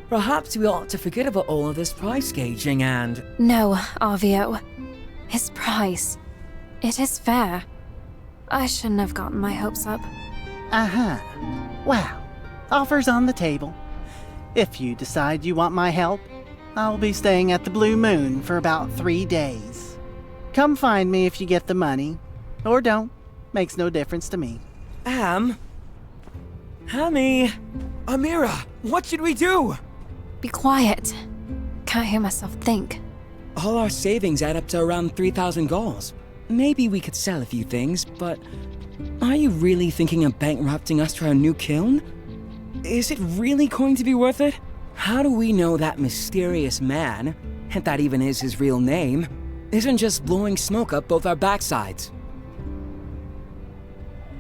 Perhaps we ought to forget about all of this price gauging and... No, Arvio. His price. It is fair. I shouldn't have gotten my hopes up. Uh-huh. Well, offers on the table. If you decide you want my help, I'll be staying at the Blue Moon for about 3 days. Come find me if you get the money, or don't. Makes no difference to me. Hammy, Amira, what should we do? Be quiet. Can't hear myself think. All our savings add up to around 3,000 galls. Maybe we could sell a few things, but are you really thinking of bankrupting us for our new kiln? Is it really going to be worth it? How do we know that mysterious man, and that even is his real name, isn't just blowing smoke up both our backsides?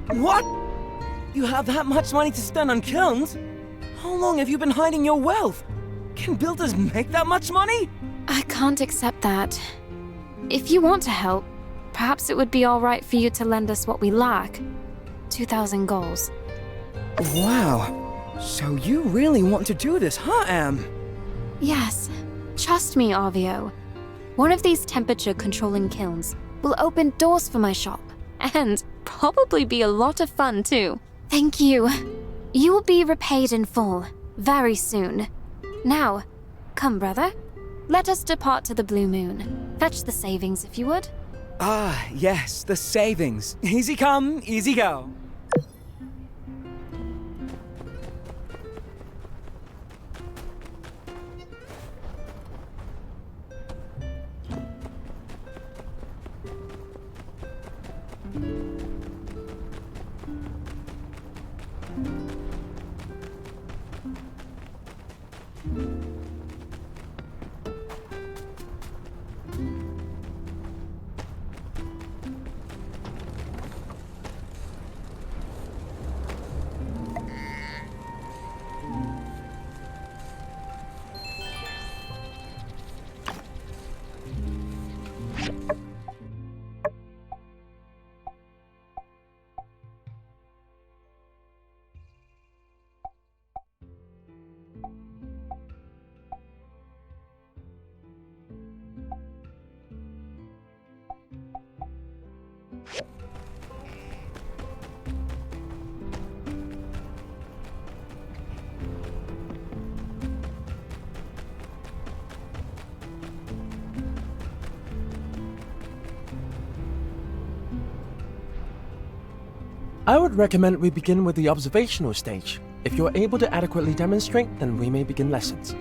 What? You have that much money to spend on kilns? How long have you been hiding your wealth? Can builders make that much money? I can't accept that. If you want to help, perhaps it would be all right for you to lend us what we lack. 2,000 galls. Wow. So you really want to do this, huh, Am? Yes. Trust me, Arvio. One of these temperature-controlling kilns will open doors for my shop, and probably be a lot of fun, too. Thank you. You will be repaid in full, very soon. Now, come, brother. Let us depart to the Blue Moon. Fetch the savings, if you would. Ah, yes, the savings. Easy come, easy go. I would recommend we begin with the observational stage. If you're able to adequately demonstrate, then we may begin lessons.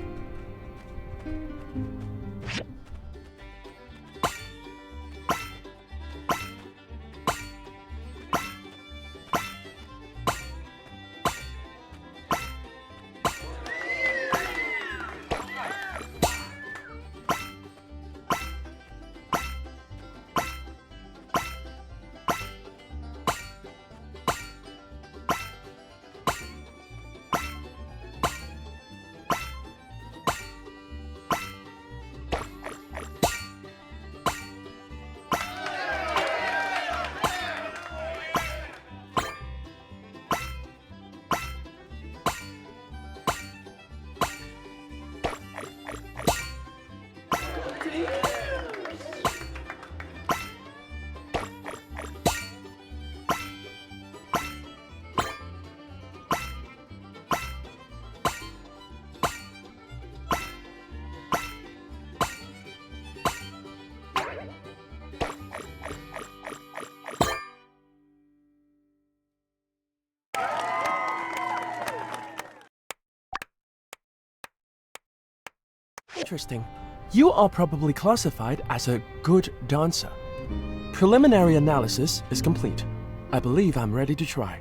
Interesting. You are probably classified as a good dancer. Preliminary analysis is complete. I believe I'm ready to try.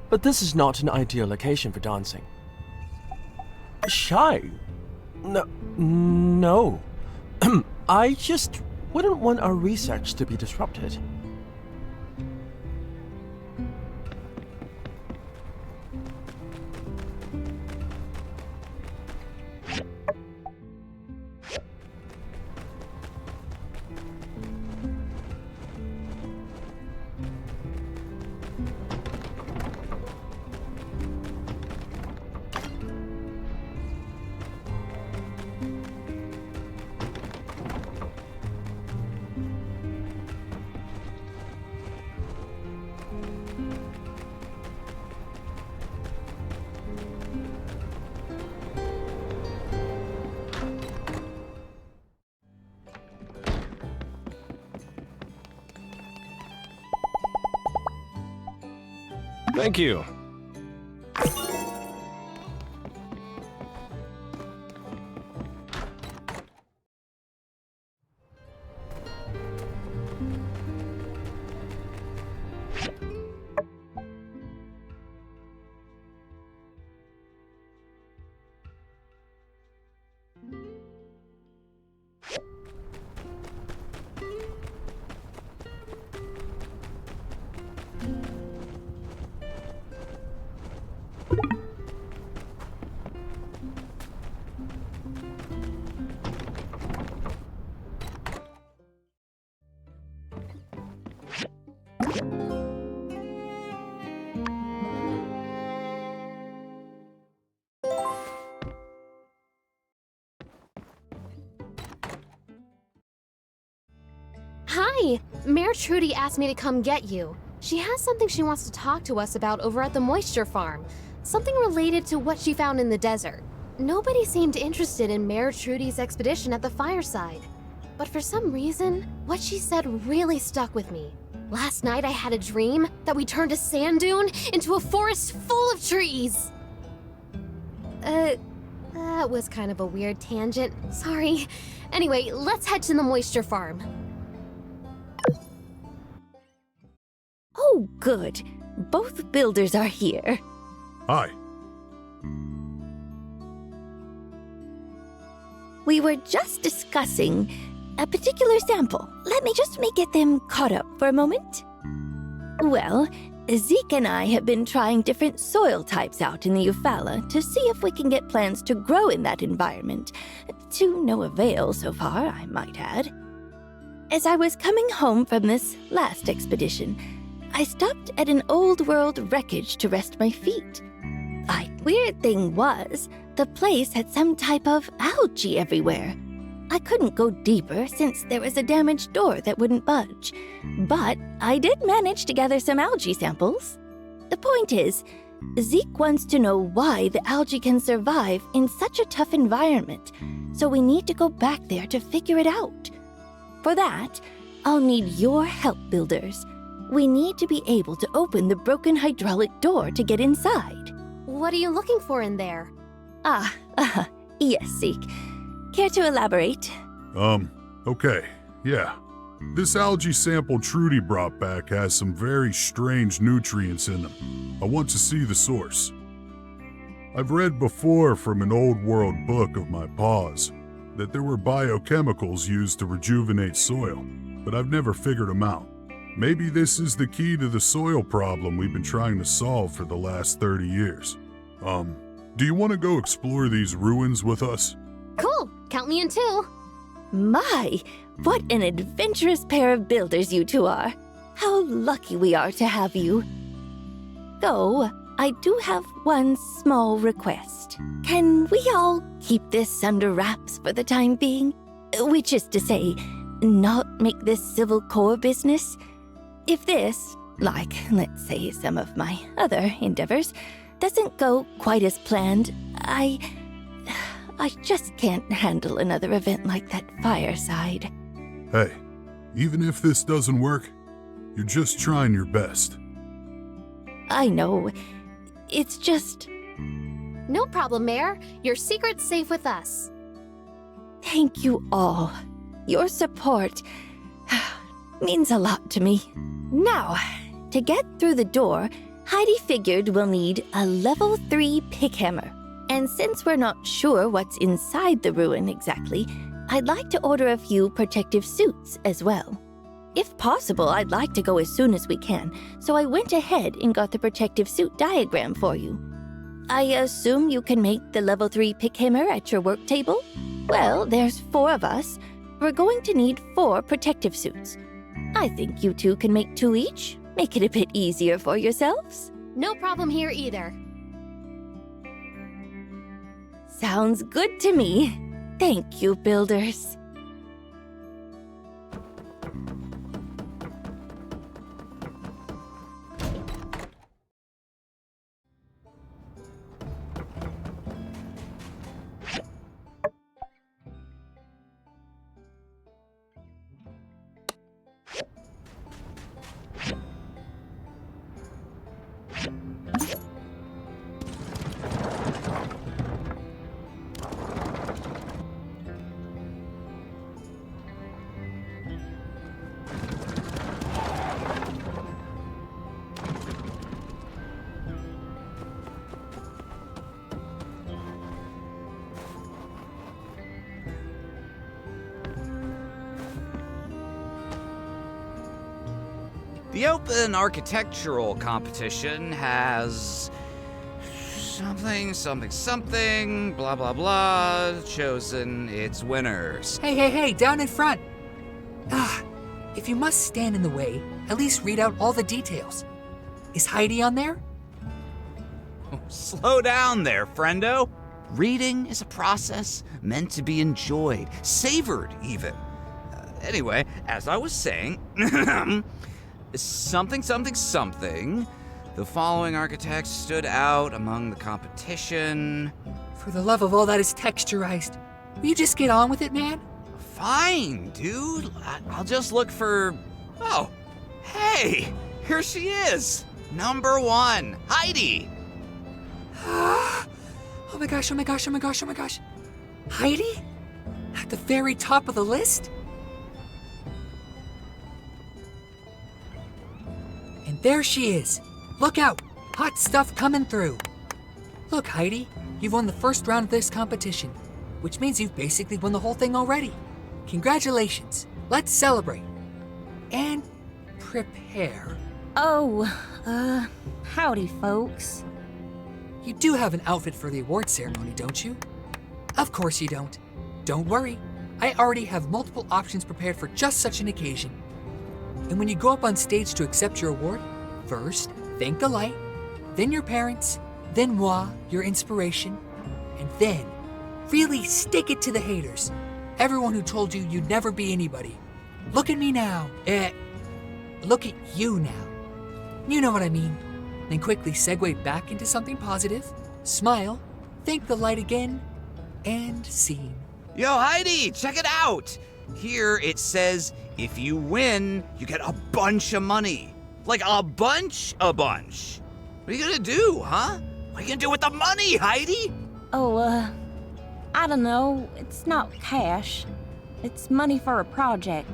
But this is not an ideal location for dancing. Shy? No. I just wouldn't want our research to be disrupted. Thank you. Hi! Mayor Trudy asked me to come get you. She has something she wants to talk to us about over at the Moisture Farm. Something related to what she found in the desert. Nobody seemed interested in Mayor Trudy's expedition at the fireside. But for some reason, what she said really stuck with me. Last night I had a dream that we turned a sand dune into a forest full of trees! That was kind of a weird tangent. Sorry. Anyway, let's head to the Moisture Farm. Oh, good. Both builders are here. Hi. We were just discussing a particular sample. Let me just get them caught up for a moment. Well, Zeke and I have been trying different soil types out in the Eufaula to see if we can get plants to grow in that environment. To no avail so far, I might add. As I was coming home from this last expedition, I stopped at an old world wreckage to rest my feet. The weird thing was, the place had some type of algae everywhere. I couldn't go deeper since there was a damaged door that wouldn't budge. But I did manage to gather some algae samples. The point is, Zeke wants to know why the algae can survive in such a tough environment, so we need to go back there to figure it out. For that, I'll need your help, builders. We need to be able to open the broken hydraulic door to get inside. What are you looking for in there? Yes, Zeke. Care to elaborate? Okay, yeah. This algae sample Trudy brought back has some very strange nutrients in them. I want to see the source. I've read before from an old world book of my pa's that there were biochemicals used to rejuvenate soil, but I've never figured them out. Maybe this is the key to the soil problem we've been trying to solve for the last 30 years. Do you want to go explore these ruins with us? Cool! Count me in too! My, what an adventurous pair of builders you two are. How lucky we are to have you. Though, I do have one small request. Can we all keep this under wraps for the time being? Which is to say, not make this Civil Corps business? If this, like, let's say, some of my other endeavors, doesn't go quite as planned, I just can't handle another event like that fireside. Hey, even if this doesn't work, you're just trying your best. I know. It's just... No problem, Mayor. Your secret's safe with us. Thank you all. Your support means a lot to me. Now, to get through the door, Heidi figured we'll need a level 3 pick hammer. And since we're not sure what's inside the ruin exactly, I'd like to order a few protective suits as well. If possible, I'd like to go as soon as we can, so I went ahead and got the protective suit diagram for you. I assume you can make the level 3 pick hammer at your work table? Well, there's 4 of us. We're going to need 4 protective suits. I think you two can make 2 each. Make it a bit easier for yourselves. No problem here either. Sounds good to me. Thank you, builders. The open architectural competition has something, blah blah blah, chosen its winners. Hey, down in front! If you must stand in the way, at least read out all the details. Is Heidi on there? Slow down there, friendo. Reading is a process meant to be enjoyed, savored even. Anyway, as I was saying, something. The following architects stood out among the competition. For the love of all that is texturized, will you just get on with it, man? Fine, dude. I'll just look for... Oh, hey, here she is. Number 1, Heidi. Oh my gosh. Heidi? At the very top of the list? And there she is. Look out! Hot stuff coming through. Look, Heidi, you've won the first round of this competition, which means you've basically won the whole thing already. Congratulations. Let's celebrate. And prepare. Oh, howdy, folks. You do have an outfit for the award ceremony, don't you? Of course you don't. Don't worry. I already have multiple options prepared for just such an occasion. And when you go up on stage to accept your award, first, thank the light, then your parents, then moi, your inspiration, and then really stick it to the haters. Everyone who told you you'd never be anybody. Look at me now. Look at you now. You know what I mean. Then quickly segue back into something positive, smile, thank the light again, and scene. Yo, Heidi, check it out. Here it says, if you win, you get a bunch of money. Like a bunch. What are you gonna do, huh? What are you gonna do with the money, Heidi? Oh, I don't know. It's not cash. It's money for a project.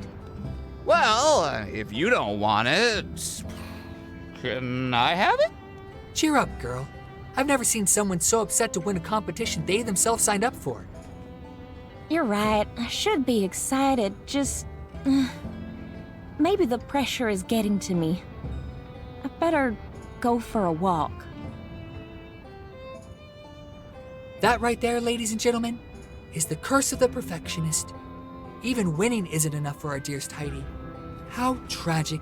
Well, if you don't want it, can I have it? Cheer up, girl. I've never seen someone so upset to win a competition they themselves signed up for. You're right. I should be excited. Just... maybe the pressure is getting to me. I better go for a walk. That right there, ladies and gentlemen, is the curse of the perfectionist. Even winning isn't enough for our dearest Heidi. How tragic.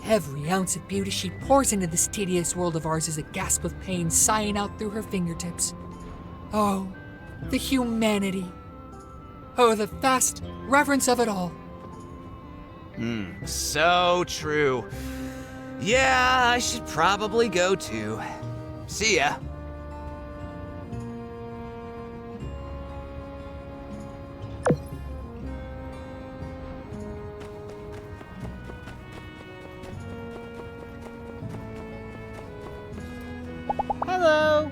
Every ounce of beauty she pours into this tedious world of ours is a gasp of pain sighing out through her fingertips. Oh, the humanity. Oh, the vast reverence of it all. So true. Yeah, I should probably go too. See ya. Hello.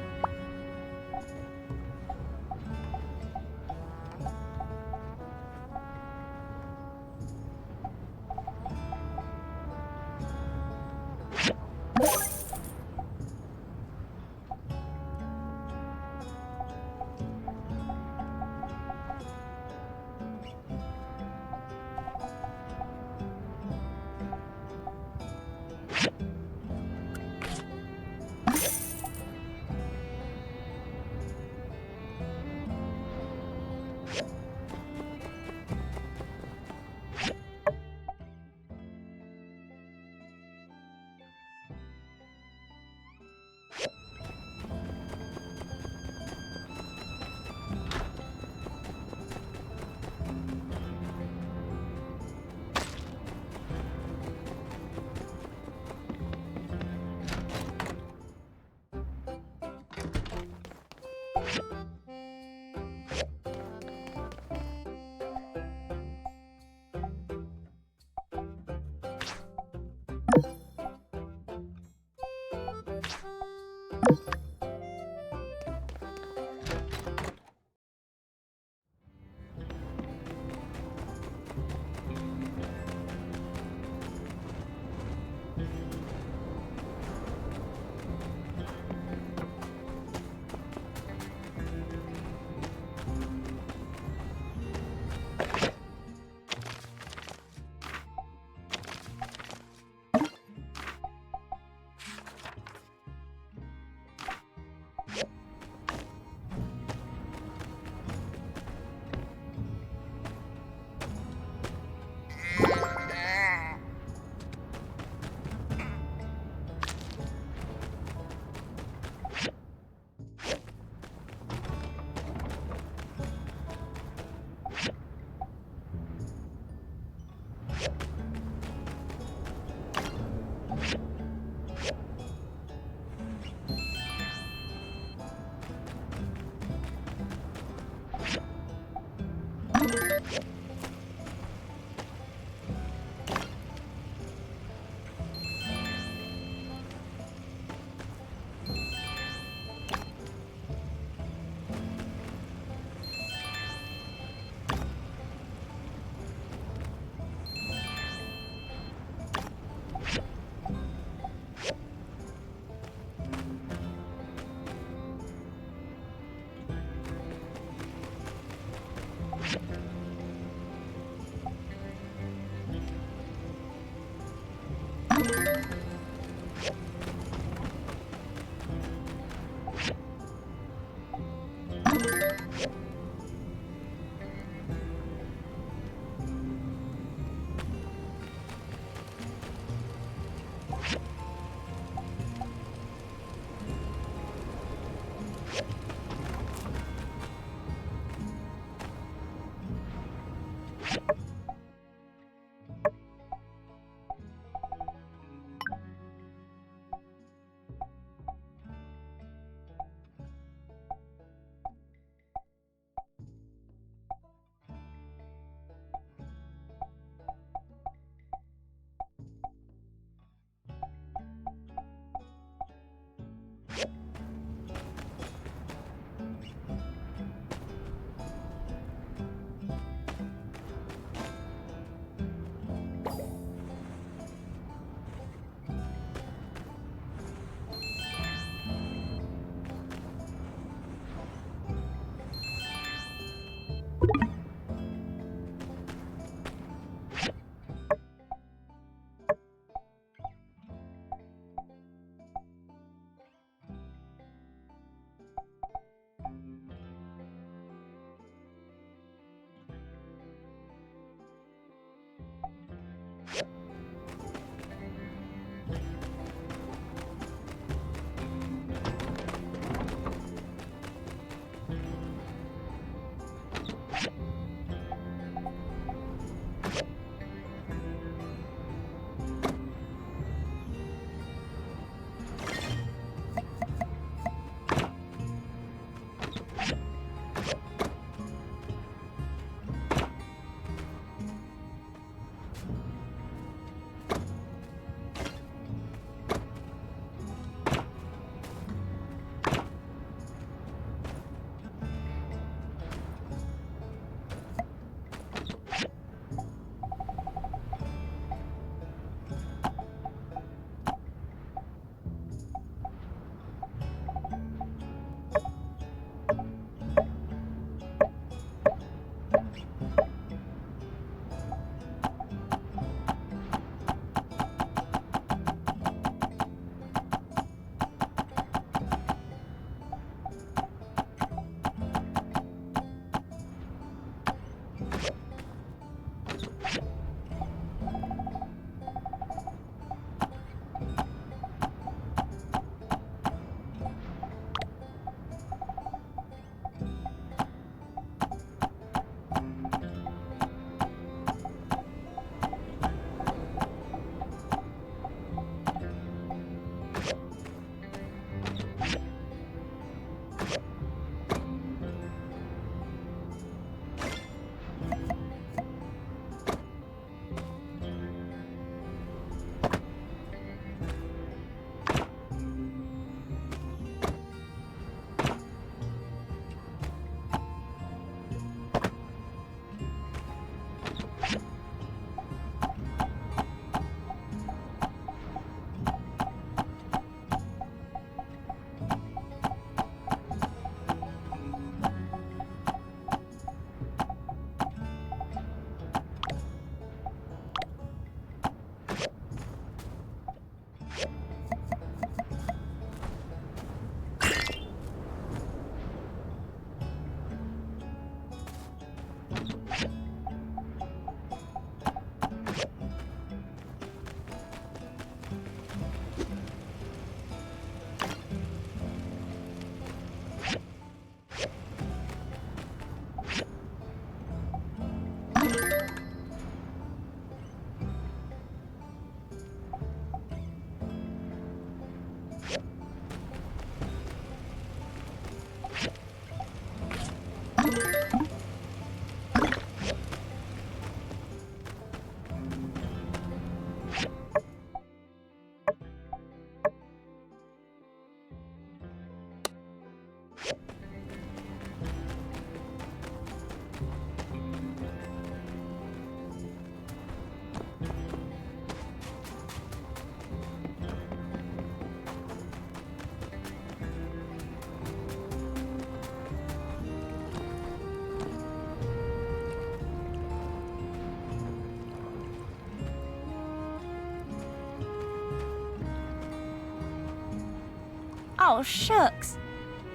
Oh, shucks.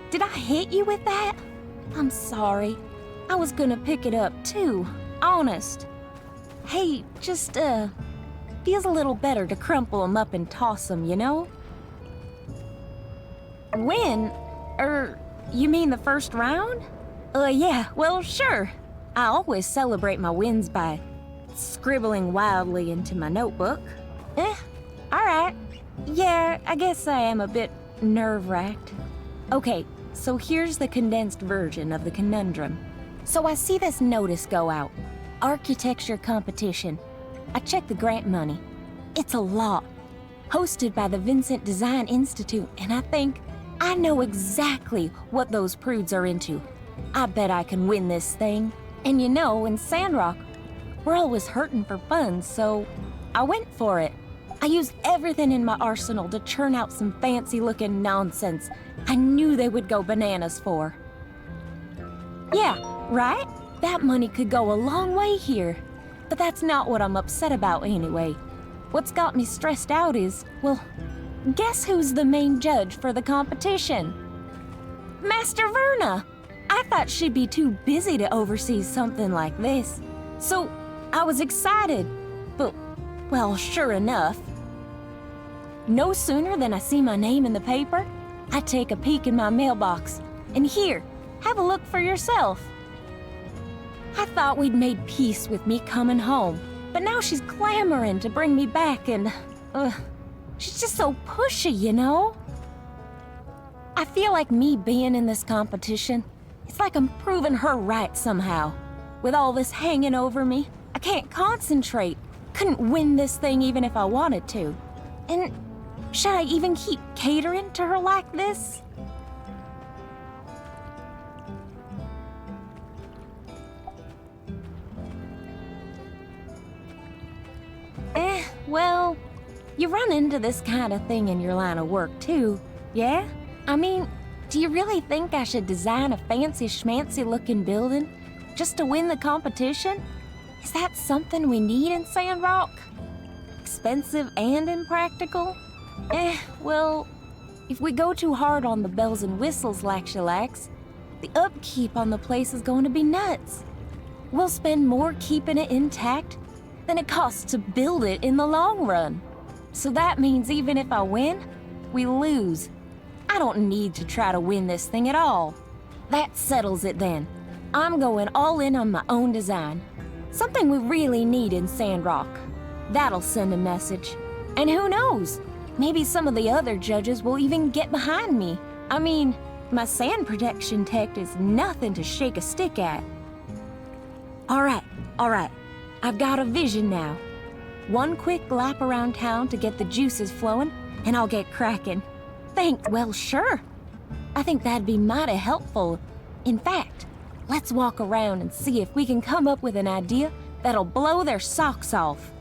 Did I hit you with that? I'm sorry. I was gonna pick it up too, honest. Hey, just, feels a little better to crumple 'em up and toss 'em, you know? Win? You mean the first round? Yeah, well, sure. I always celebrate my wins by scribbling wildly into my notebook. Alright. Yeah, I guess I am a bit nerve-wracked. Okay, so here's the condensed version of the conundrum. So I see this notice go out. Architecture competition. I checked the grant money. It's a lot. Hosted by the Vincent Design Institute, and I think I know exactly what those prudes are into. I bet I can win this thing. And you know, in Sandrock, we're always hurting for funds, so I went for it. I used everything in my arsenal to churn out some fancy-looking nonsense I knew they would go bananas for. Yeah, right? That money could go a long way here. But that's not what I'm upset about anyway. What's got me stressed out is, well, guess who's the main judge for the competition? Master Verna! I thought she'd be too busy to oversee something like this. So, I was excited. But, well, sure enough. No sooner than I see my name in the paper, I take a peek in my mailbox. And here, have a look for yourself. I thought we'd made peace with me coming home, but now she's clamoring to bring me back and, she's just so pushy, you know? I feel like me being in this competition, it's like I'm proving her right somehow. With all this hanging over me, I can't concentrate. Couldn't win this thing even if I wanted to. And should I even keep catering to her like this? Well, you run into this kind of thing in your line of work too, yeah? I mean, do you really think I should design a fancy schmancy looking building just to win the competition? Is that something we need in Sandrock? Expensive and impractical? Well, if we go too hard on the bells and whistles, lax, the upkeep on the place is going to be nuts. We'll spend more keeping it intact than it costs to build it in the long run. So that means even if I win, we lose. I don't need to try to win this thing at all. That settles it then. I'm going all in on my own design. Something we really need in Sandrock. That'll send a message. And who knows? Maybe some of the other judges will even get behind me. I mean, my sand protection tech is nothing to shake a stick at. All right. I've got a vision now. One quick lap around town to get the juices flowing, and I'll get cracking. Well, sure. I think that'd be mighty helpful. In fact, let's walk around and see if we can come up with an idea that'll blow their socks off.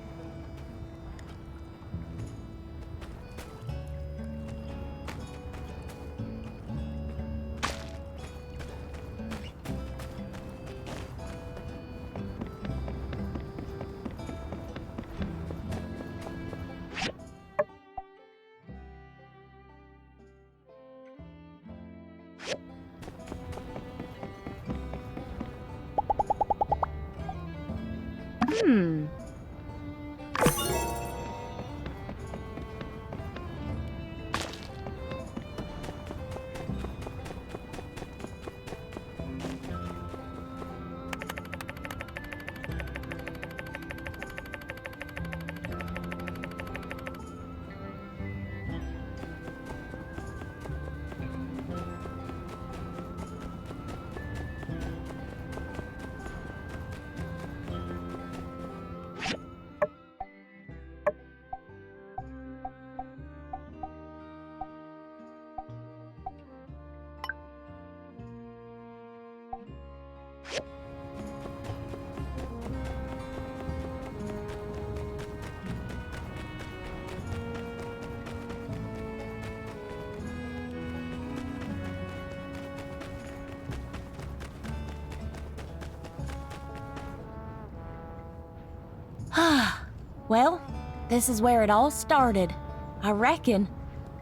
Well, this is where it all started. I reckon.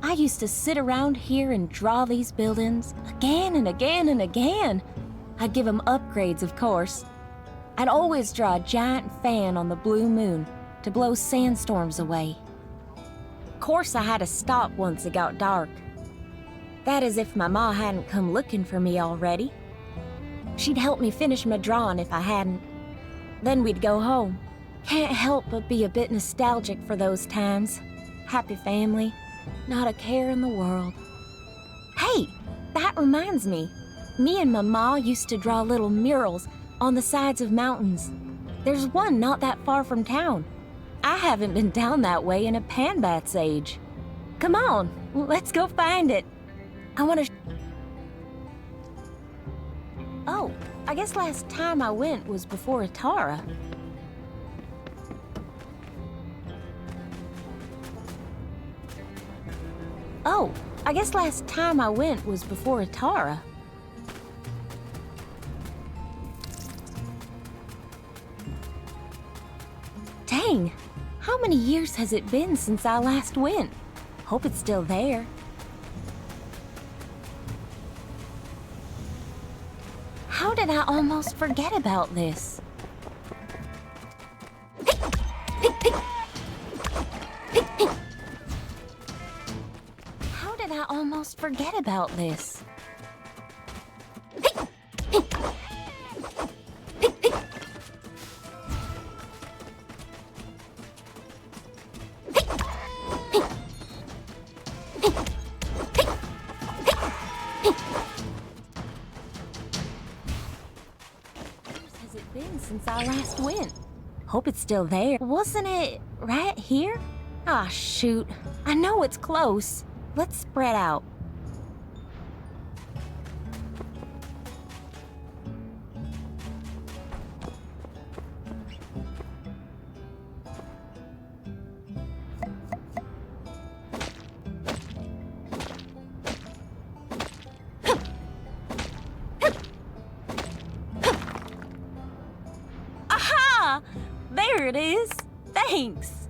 I used to sit around here and draw these buildings again and again and again. I'd give them upgrades, of course. I'd always draw a giant fan on the blue moon to blow sandstorms away. Of course, I had to stop once it got dark. That is if my ma hadn't come looking for me already. She'd help me finish my drawing if I hadn't. Then we'd go home. Can't help but be a bit nostalgic for those times. Happy family, not a care in the world. Hey, that reminds me. Me and my ma used to draw little murals on the sides of mountains. There's one not that far from town. I haven't been down that way in a Panbat's age. Come on, let's go find it. I want to... Oh, I guess last time I went was before Atara. Oh, I guess last time I went was before Atara. Dang, how many years has it been since I last went? Hope it's still there. How did I almost forget about this? How did I almost forget about this? Has it been since I last went? Hope it's still there. Wasn't it right here? Ah, shoot. I know it's close. Let's spread out. Aha! There it is. Thanks.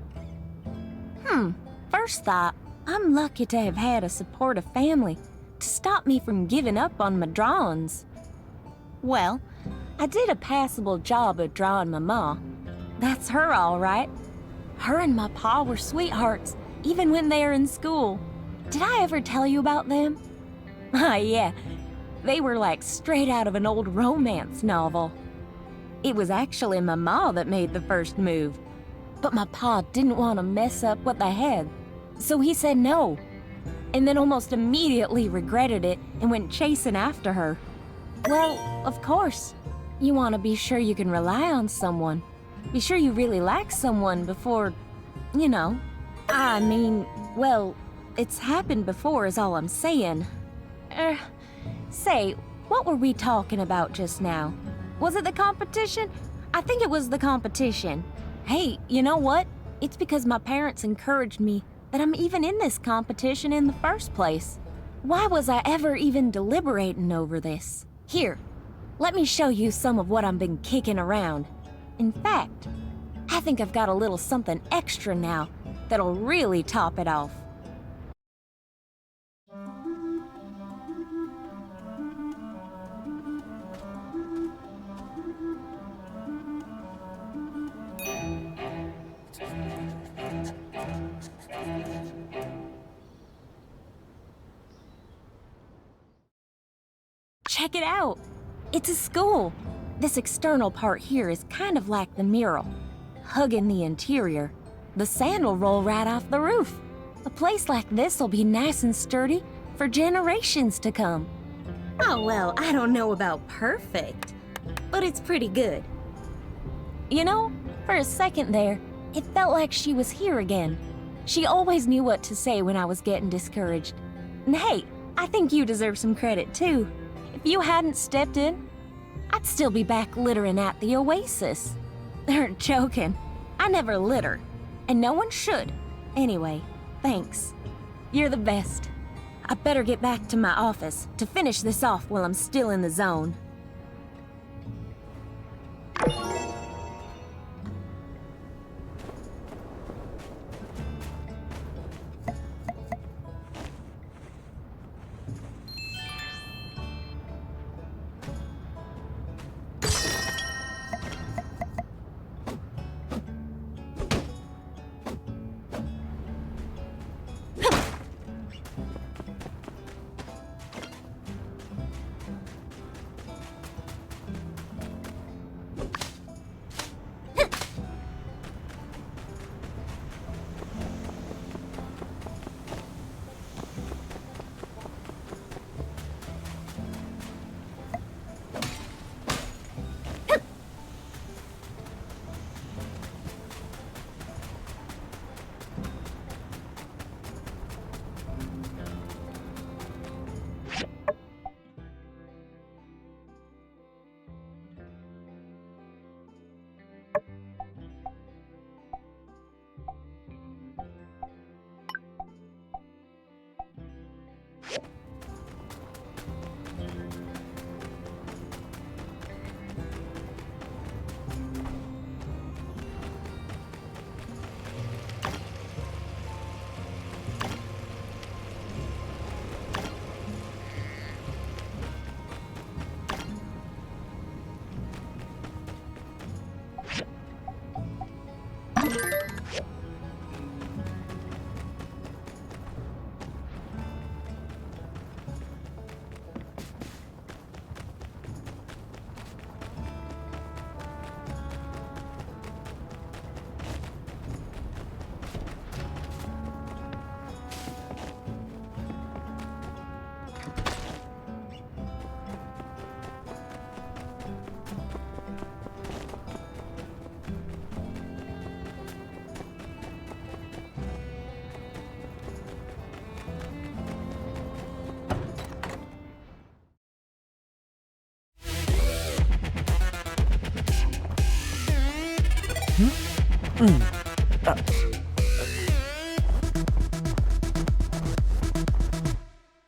First thought, I'm lucky to have had a supportive family to stop me from giving up on my drawings. Well, I did a passable job of drawing my ma. That's her, all right. Her and my pa were sweethearts, even when they were in school. Did I ever tell you about them? Ah, yeah. They were like straight out of an old romance novel. It was actually my ma that made the first move. But my pa didn't want to mess up what they had, so he said no. And then almost immediately regretted it and went chasing after her. Well, of course. You want to be sure you can rely on someone. Be sure you really like someone before, you know. I mean, well, it's happened before is all I'm saying. Say, what were we talking about just now? Was it the competition? I think it was the competition. Hey, you know what? It's because my parents encouraged me that I'm even in this competition in the first place. Why was I ever even deliberating over this? Here, let me show you some of what I've been kicking around. In fact, I think I've got a little something extra now that'll really top it off. Check it out! It's a school! This external part here is kind of like the mural, hugging the interior. The sand will roll right off the roof. A place like this will be nice and sturdy for generations to come. Oh, well, I don't know about perfect, but it's pretty good. You know, for a second there, it felt like she was here again. She always knew what to say when I was getting discouraged. And hey, I think you deserve some credit too. If you hadn't stepped in, I'd still be back littering at the Oasis. They're joking. I never litter, and no one should. Anyway, thanks. You're the best. I better get back to my office to finish this off while I'm still in the zone.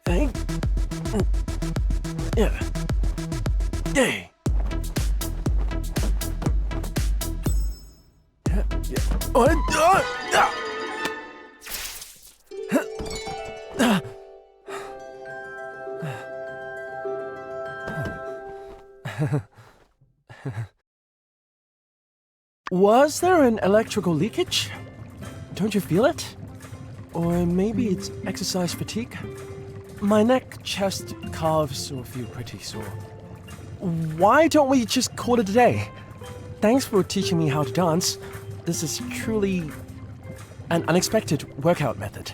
Thank. Yeah. Yay. Was there an electrical leakage? Don't you feel it? Or maybe it's exercise fatigue? My neck, chest, calves all feel pretty sore. Why don't we just call it a day? Thanks for teaching me how to dance. This is truly an unexpected workout method.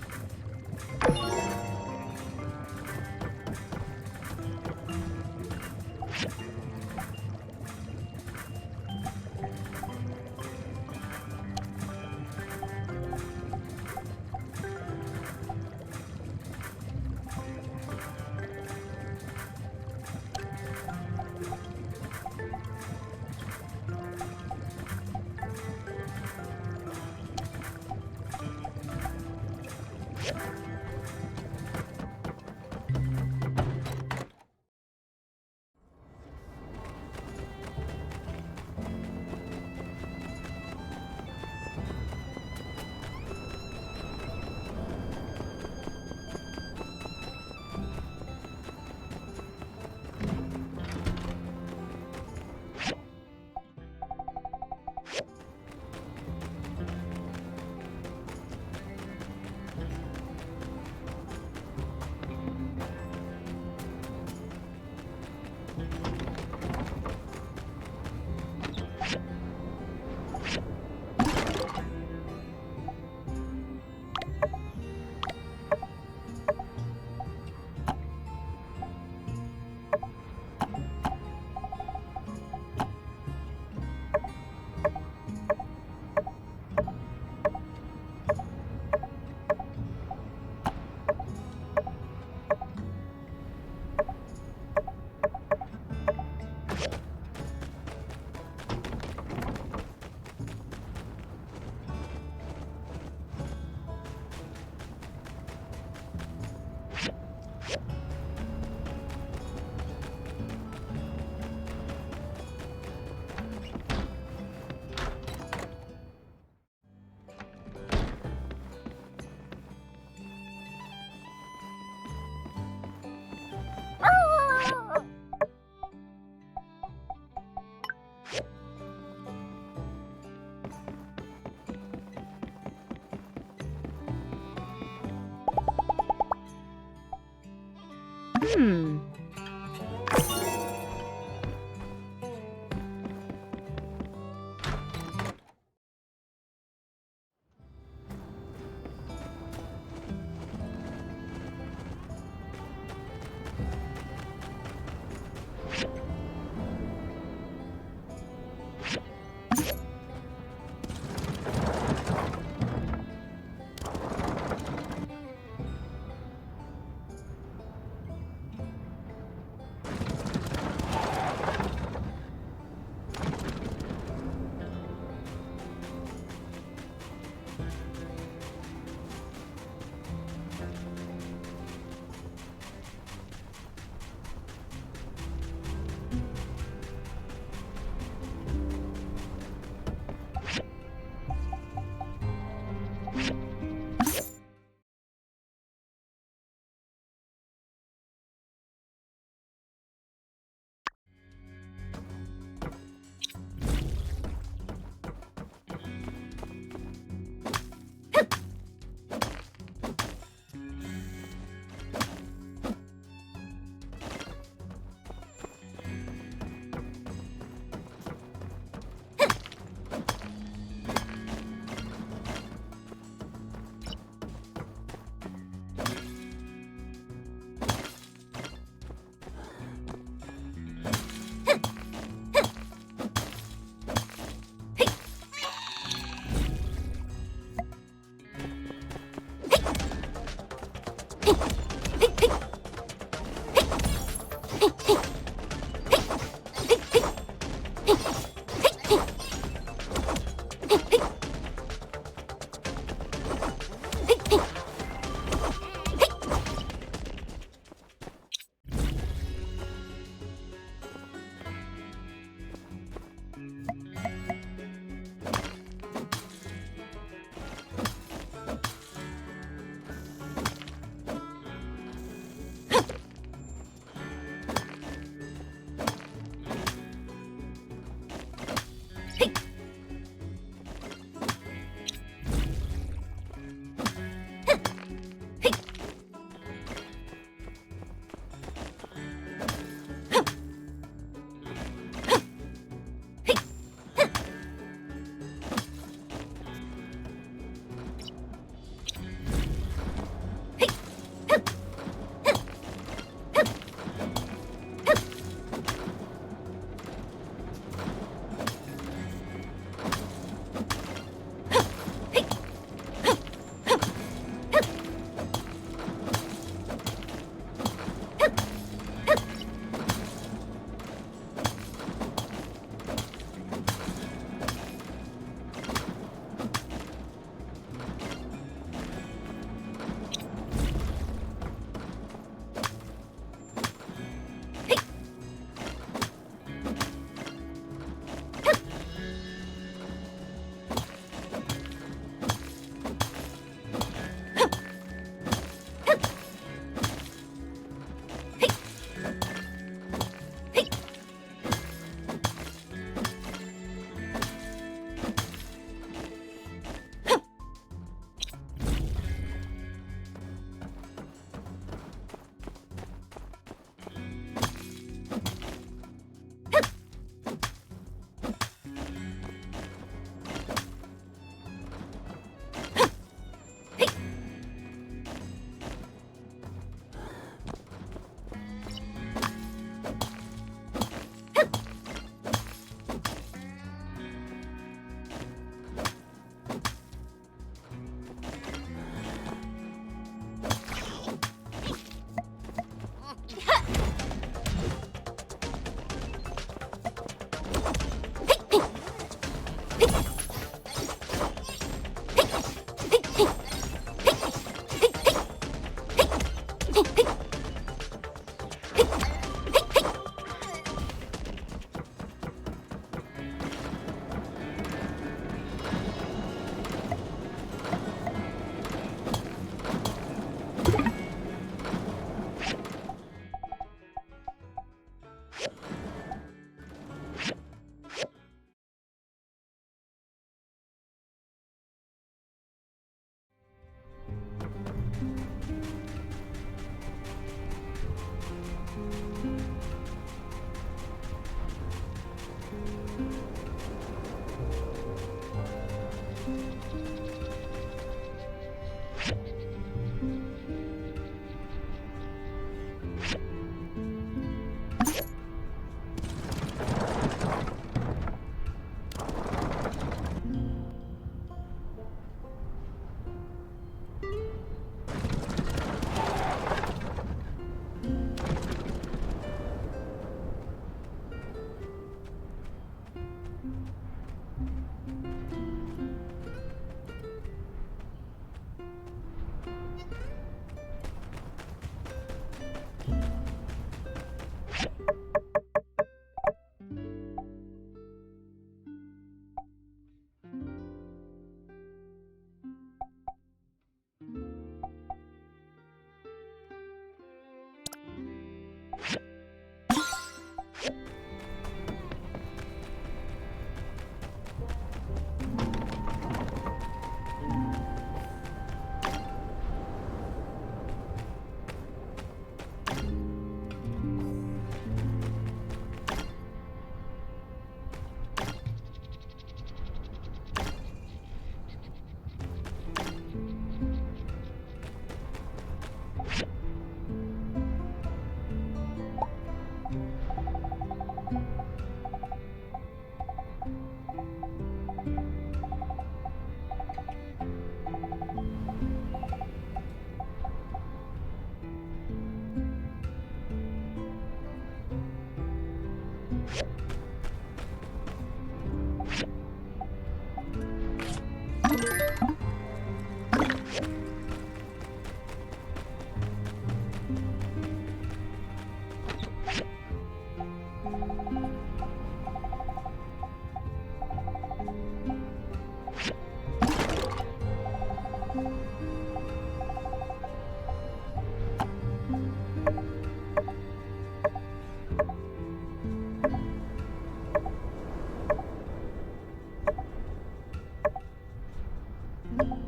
you